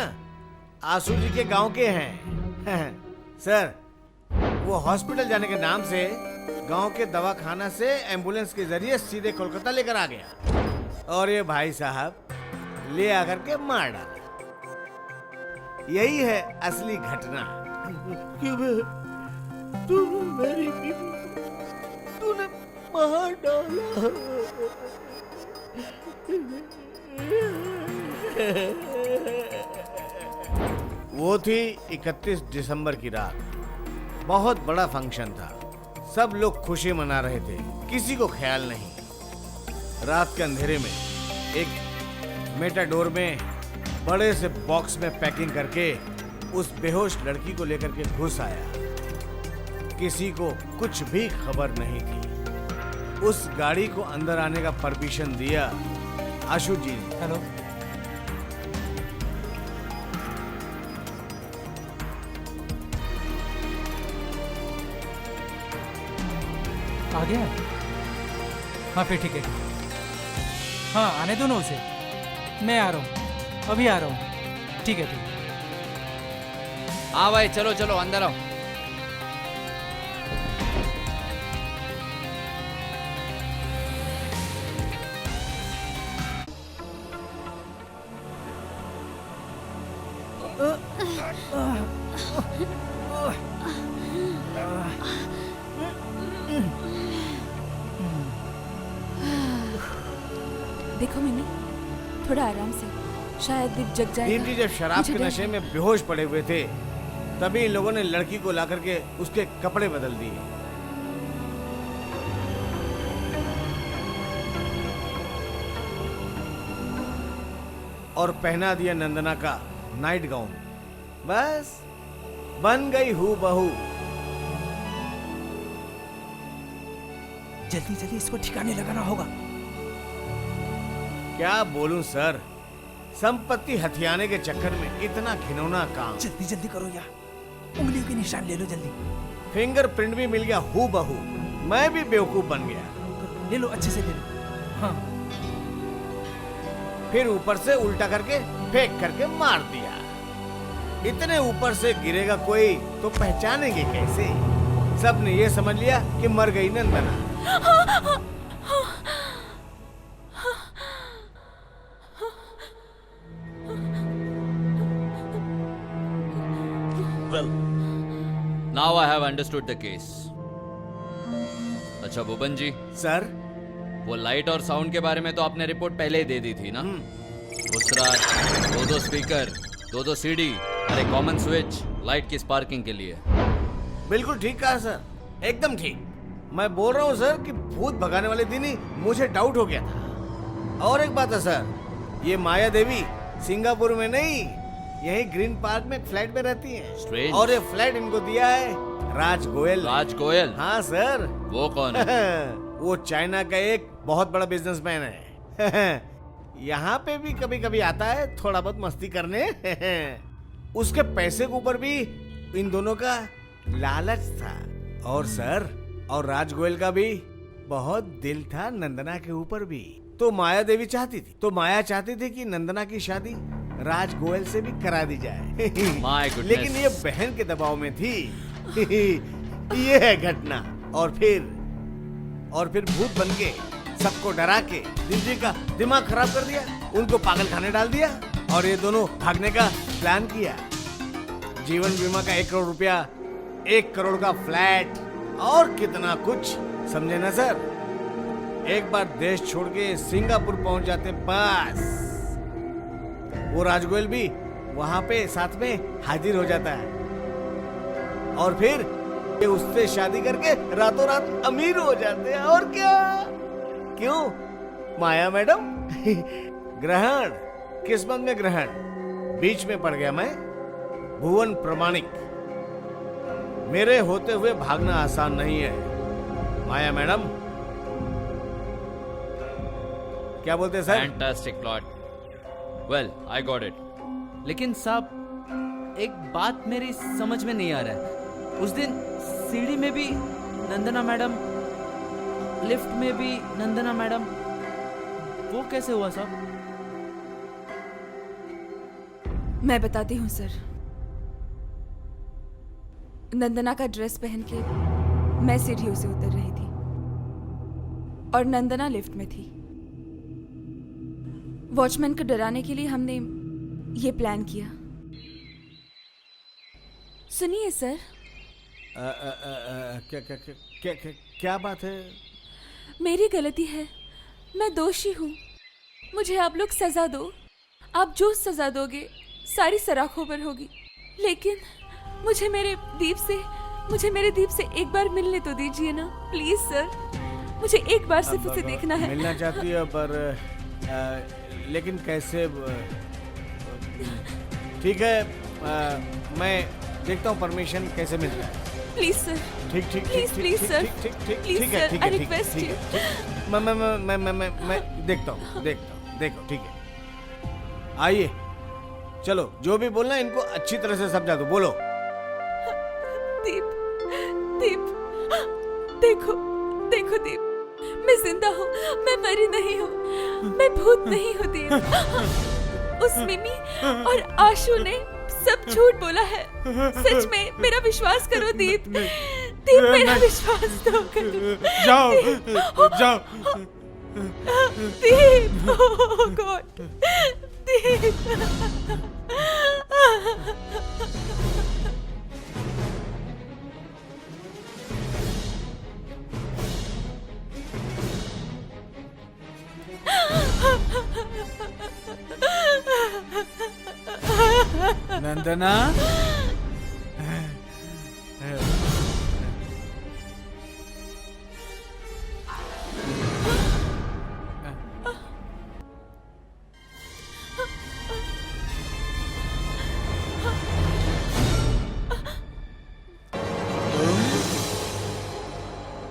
आशु जी के गांव के हैं। सर, वो हॉस्पिटल जाने के नाम से गांव के दवाखाना से एम्बुलेंस के जरिए सीधे कोलकाता लेकर आ गया और ये भाई साहब ले आकर के मार डाला। यही है असली घटना। तूने मेरी बीवी तूने मार डाला। वो थी 31 दिसंबर की रात। बहुत बड़ा फंक्शन था, सब लोग खुशी मना रहे थे, किसी को ख्याल नहीं। रात के अंधेरे में एक मेटाडोर में बड़े से बॉक्स में पैकिंग करके उस बेहोश लड़की को लेकर के घुस आया। किसी को कुछ भी खबर नहीं थी। उस गाड़ी को अंदर आने का परमिशन दिया आशु जी ने। हेलो, आ गया? हाँ फिर ठीक है। हाँ आने दो ना उसे, मैं आ रहा हूँ, अभी आ रहा हूँ। ठीक है ठीक है। हाँ भाई, चलो चलो अंदर आओ। देखो मिमी, थोड़ा आराम से, शायद दीप जग जाएगा। दीप जी जब शराब के नशे में बेहोश पड़े हुए थे तभी इन लोगों ने लड़की को ला करके उसके कपड़े बदल दिए। और पहना दिया नंदना का नाइट गाउन। बस बन गई हूँ बहू। जल्दी जल्दी इसको ठिकाने लगाना होगा। क्या बोलूं सर, संपत्ति हथियाने के चक्कर में इतना घिनौना काम। जल्दी जल्दी करो यार, उंगलियों के निशान ले लो जल्दी। फिंगरप्रिंट भी मिल गया हूँ बहू। मैं भी बेवकूफ बन गया। ले लो, अच्छे से ले लो। हाँ। फिर ऊपर से उल्टा करके फेंक करके मार दिया। इतने ऊपर से गिरेगा कोई तो पहचानेंगे कैसे? सबने ये समझ लिया कि मर गई नंदना। Well, now I have understood the case. अच्छा भुवन जी। सर, वो लाइट और साउंड के बारे में तो आपने रिपोर्ट पहले ही दे दी थी ना? उस रात दो स्पीकर, दो सीडी और एक कॉमन स्विच लाइट की स्पार्किंग के लिए। बिल्कुल ठीक कहा सर, एकदम ठीक। मैं बोल रहा हूँ सर कि भूत भगाने वाले दिन ही मुझे डाउट हो गया था। और एक बात है सर, ये माया देवी सिंगापुर में नहीं, यही ग्रीन पार्क में एक फ्लैट में रहती है। Strange. और ये फ्लैट इनको दिया है राज गोयल। राज गोयल? हाँ सर। वो कौन है? वो चाइना का एक बहुत बड़ा बिजनेसमैन है। यहाँ पे भी कभी कभी आता है थोड़ा बहुत मस्ती करने। उसके पैसे के ऊपर भी इन दोनों का लालच था। और सर, और राज गोयल का भी बहुत दिल था नंदना के ऊपर भी। तो माया देवी चाहती थी, तो माया चाहती थी कि नंदना की शादी राज गोयल से भी करा दी जाए। लेकिन ये बहन के दबाव में थी। ये है घटना। और फिर भूत बन के सबको डरा के दिल्ली का दिमाग खराब कर दिया, उनको पागल खाने डाल दिया और ये दोनों भागने का प्लान किया। जीवन बीमा का 1 करोड़ रुपया, 1 करोड़ का फ्लैट और कितना कुछ, समझे ना सर? एक बार देश छोड़ के सिंगापुर पहुंच जाते बस। वो राजगोयल भी वहां पे साथ में हाजिर हो जाता है और फिर ये उससे शादी करके रातों रात अमीर हो जाते हैं। और क्या? क्यों माया मैडम? ग्रहण, किस्मत में ग्रहण। बीच में पड़ गया मैं, भुवन प्रमाणिक। मेरे होते हुए भागना आसान नहीं है माया मैडम। क्या बोलते हैं sir? Fantastic plot. Well, I got it. लेकिन साहब, एक बात मेरी समझ में नहीं आ रहा है। उस दिन सीढ़ी में भी नंदना मैडम, लिफ्ट में भी नंदना मैडम, वो कैसे हुआ साहब? मैं बताती हूँ सर। नंदना का ड्रेस पहन के मैं सीढ़ियों से उतर रही थी और नंदना लिफ्ट में थी। वॉचमैन को डराने के लिए हमने ये प्लान किया। सुनिए सर। क्या बात है? मेरी गलती है, मैं दोषी हूँ। मुझे आप लोग सजा दो। आप जो सजा दोगे सारी सराखों पर होगी। लेकिन मुझे मेरे दीप से एक बार मिलने तो दीजिए ना, प्लीज सर। मुझे एक बार सिर्फ उसे देखना है। मिलना चाहती है पर लेकिन कैसे? ठीक है, मैं देखता हूँ परमिशन कैसे मिलता है। Please sir. ठीक please sir, please sir, I request you. मैं देखता हूँ। देखो ठीक है, आइए चलो, जो भी बोलना इनको अच्छी तरह से समझा दो। बोलो। दीप, देखो दीप, मैं जिंदा हूँ, मैं मरी नहीं हूँ, मैं भूत नहीं हूँ दीप। उस मिमी और आशु ने सब झूठ बोला है। सच में मेरा विश्वास करो दीप। दीप, मेरा विश्वास तो करो। जाओ। दीप, ओह गॉड, दीप। नंदना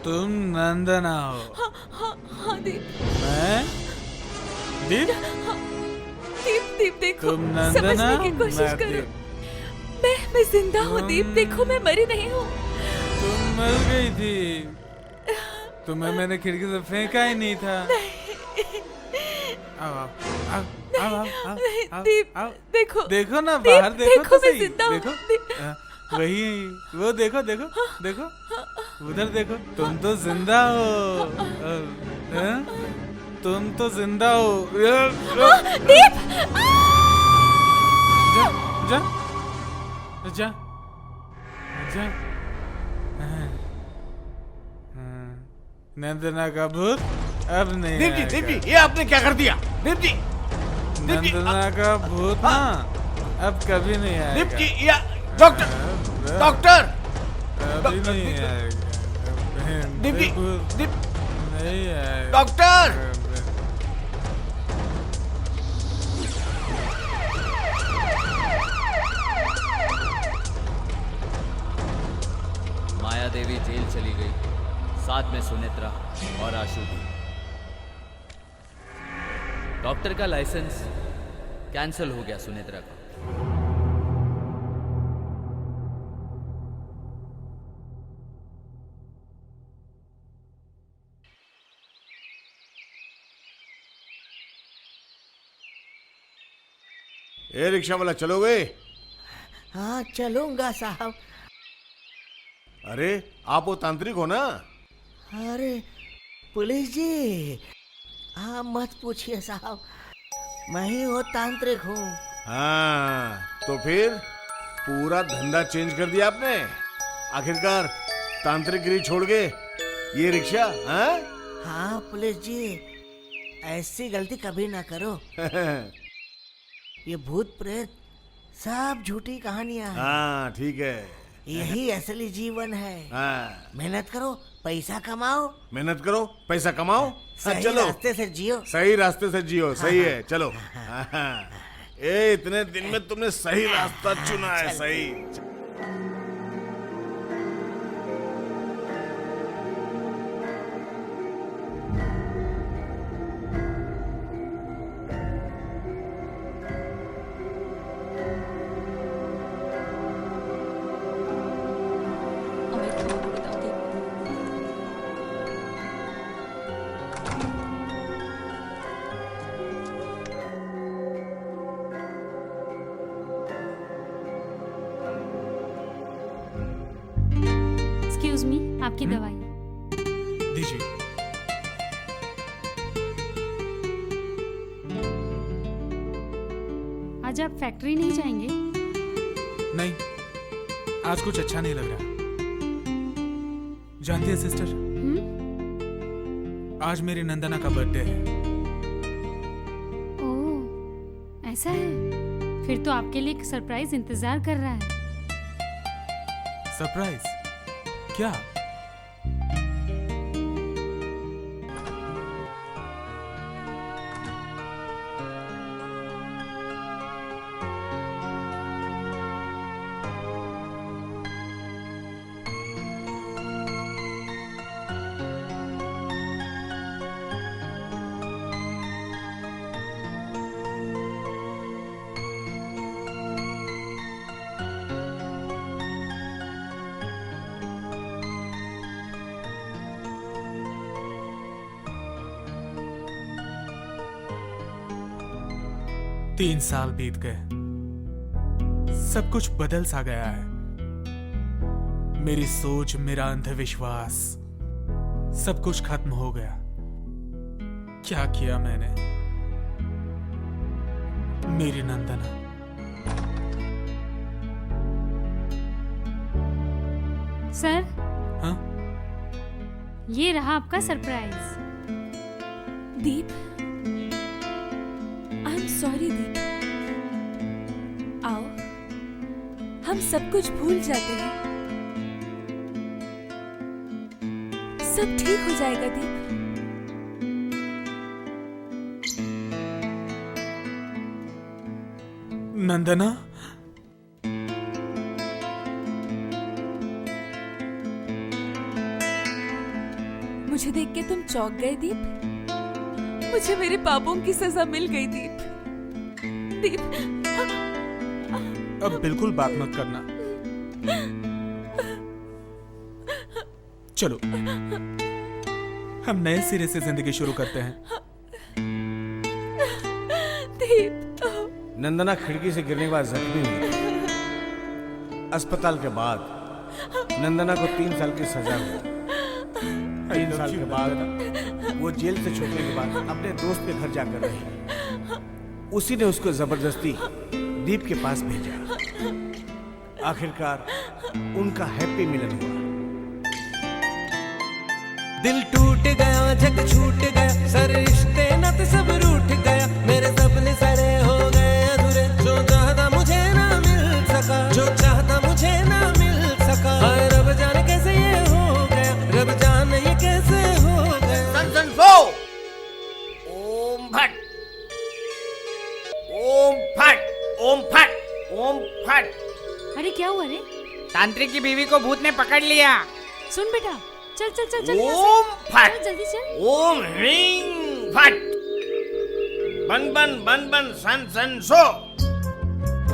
तुम नंदना हो? हाँ दीप। मैं दीप? दीप देखो, तुम नंदना, समझने की कोशिश मैं करो। दीप। मैं जिंदा हूँ दीप, देखो मैं मरी नहीं हूँ। तुम मर गई थी। तुम्हें मैंने खिड़की से फेंका ही नहीं था। आओ आओ आओ आओ आओ आओ दीप, आओ। देखो देखो ना बाहर, देखो तो मैं सही। जिंदा हूँ। देखो वही, वो देखो देखो देखो, उधर देखो। तुम तो जिंदा हो। हैं? तुम तो जिंदा हो। दीप! जा जा जा जा। नंदना का भूत अब नहीं दीप जी, आएगा। दीप जी, ये आपने क्या कर दिया? दीप जी, नंदना का भूत ना अब कभी नहीं आएगा। दीप जी, या डॉक्टर, डॉक्टर, अभी नहीं आएगा। दीप जी, दीप, नहीं आएगा। डॉक्टर! माया देवी जेल चली गई, साथ में सुनेत्रा और आशु भी। डॉक्टर का लाइसेंस कैंसिल हो गया सुनेत्रा का। ए रिक्शा वाला, चलोगे? हाँ चलूंगा साहब। अरे आप वो तांत्रिक हो ना? अरे पुलिस जी, हाँ मत पूछिए साहब, मैं ही वो तांत्रिक हूँ। हाँ तो फिर पूरा धंधा चेंज कर दिया आपने। आखिरकार तांत्रिकगिरी छोड़ के ये रिक्शा? हाँ हाँ पुलिस जी, ऐसी गलती कभी ना करो। ये भूत प्रेत सब झूठी कहानियां हैं। हाँ ठीक है, यही असली जीवन है। हाँ मेहनत करो, पैसा कमाओ। मेहनत करो, पैसा कमाओ। हाँ, सही चलो रास्ते से जियो। सही रास्ते से जियो। सही है, चलो। हाँ, ए इतने दिन में तुमने सही रास्ता चुना है। सही। 'Excuse me, आपकी दवाई। दीजिए। आज आप फैक्ट्री नहीं जाएंगे? नहीं, आज कुछ अच्छा नहीं लग रहा। जानती है सिस्टर, आज मेरी नंदना का बर्थडे है। ओह, ऐसा है? फिर तो आपके लिए एक सरप्राइज इंतजार कर रहा है। सरप्राइज? क्या? तीन साल बीत गए, सब कुछ बदल सा गया है। मेरी सोच, मेरा अंधविश्वास, सब कुछ खत्म हो गया। क्या किया मैंने? मेरी नंदना। सर, हाँ? ये रहा आपका surprise. Deep, I am sorry Deep. आओ, हम सब कुछ भूल जाते हैं। सब ठीक हो जाएगा दीप। नंदना, मुझे देख के तुम चौंक गए दीप? मुझे मेरे पापों की सजा मिल गई दीप। दीप, अब बिल्कुल बात मत करना। चलो हम नए सिरे से जिंदगी शुरू करते हैं। दीप। नंदना खिड़की से गिरने के बाद जख्मी हुई थी। अस्पताल के बाद नंदना को 3 साल की सजा हुई। 3 साल के बाद वो जेल से छूटने के बाद अपने दोस्त के घर जाकर रही। उसी ने उसको जबरदस्ती दीप के पास भेजा। आखिरकार उनका हैप्पी मिलन हुआ। दिल टूट गया, जग छूट गया, सारे रिश्ते नाते सब रूठ गया, मेरे सपने सारे हो गए अधूरे। जो चाहता मुझे ना मिल सका, जो चाहता मुझे ना मिल सका। हाय रब जाने कैसे ये हो गया, रब जाने ये कैसे हो गया। सन सो ओम फट, ओम फट, ओम फट, ओम फट। अरे क्या हुआ रे? तांत्रिक की बीवी को भूत ने पकड़ लिया। सुन बेटा, चल चल चल चल ओम फट, चल जल्दी चल। ओम ह्रीं फट, बन बन बन बन सन सन सो।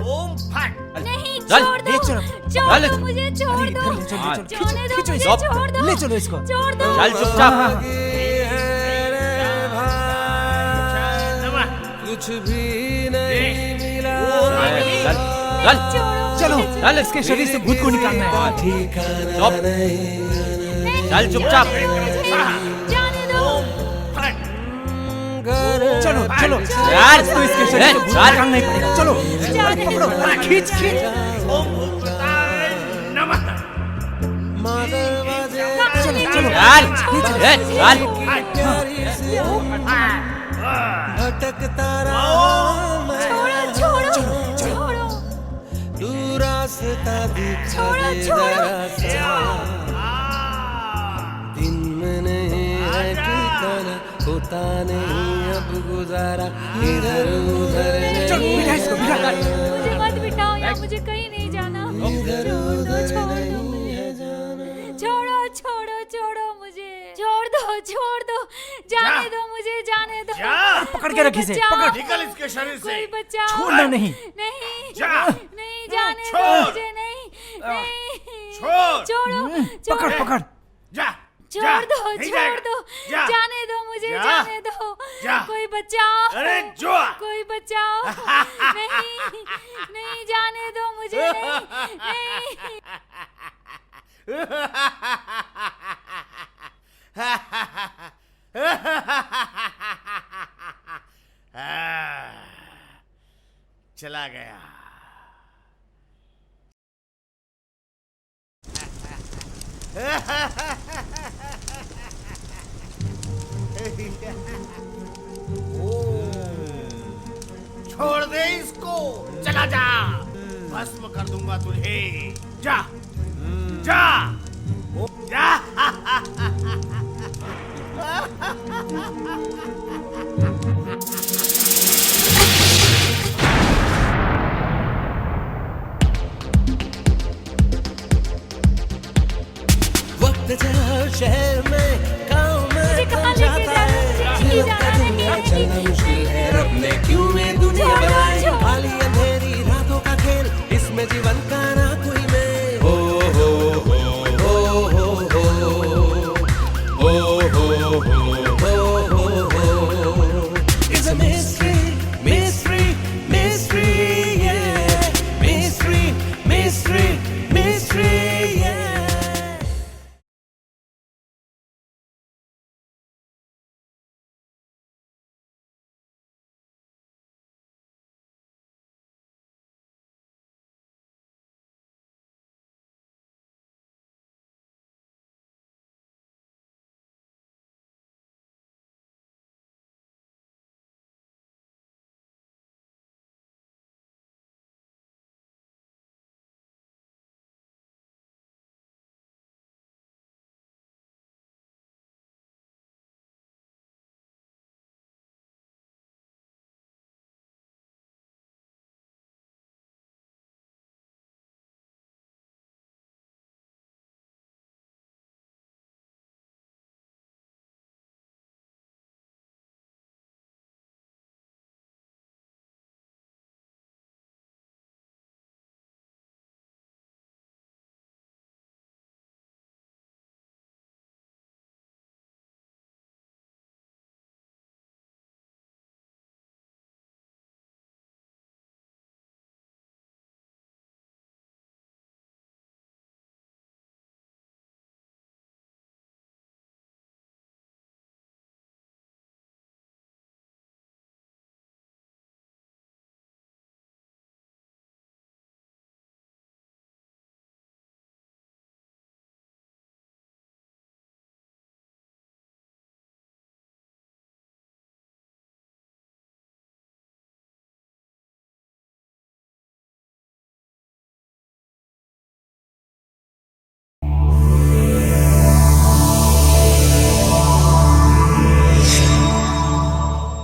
ओम फट। नहीं, चल, छोड़ दो, ले चलो। छोड़ ले दो, चलो। मुझे छोड़ दो। ले चलो, ले चलो। छोड़ने दो, खींचो मुझे इसको। छोड़ दो। ले चलो इसको। छोड़ दो। चल चुपचाप। कुछ भी नहीं मिला। चलो चल, इसके शरीर से भूत को निकालना है। चल चुपचाप। जाने दो। चलो चलो यार, तो इसके शरीर से भूत निकालना ही पड़ेगा। चलो पकड़ो, खींच खींच। चलो चलो यार, भटकता रहा छोड़ो छोड़ो तू रास्ता दिखा छोड़ो, दे छोड़ो। जरा सा। दिन में नहीं है ठिकाना, होता नहीं अब गुजारा, इधर उधर चलो, बिठा इसको, बिठा। मुझे मत बिठाओ, या मुझे कहीं नहीं जाना। छोड़ो छोड़ो छोड़ो मुझे, छोड़ दो, जाने दो मुझे, जाने दो। पकड़ के रखी से, पकड़। निकल इसके शरीर से। कोई बचाओ। छोड़ना नहीं। नहीं जा। नहीं, जाने दो छोड़। मुझे। नहीं छोड़। छोड़ो पकड़ पकड़। जा। छोड़ दो, नहीं छोड़ जाएगा। दो, जा। जाने दो मुझे, जा। जाने दो। जा। कोई बचाओ। अरे जो। कोई बचाओ। नहीं नहीं, जाने दो मुझे। नहीं। चला गया। छोड़ दे इसको, चला जा, भस्म कर दूंगा तुझे। जा जा जा। वक्त जहाँ शहर में गाँव में कहाँ लेके जा रहे हो? मुझे नहीं जाना, नहीं। चलना मुश्किल है, रब ने क्यों में दुनिया बनाई। खाली अंधेरी रातों का खेल, इसमें जीवन का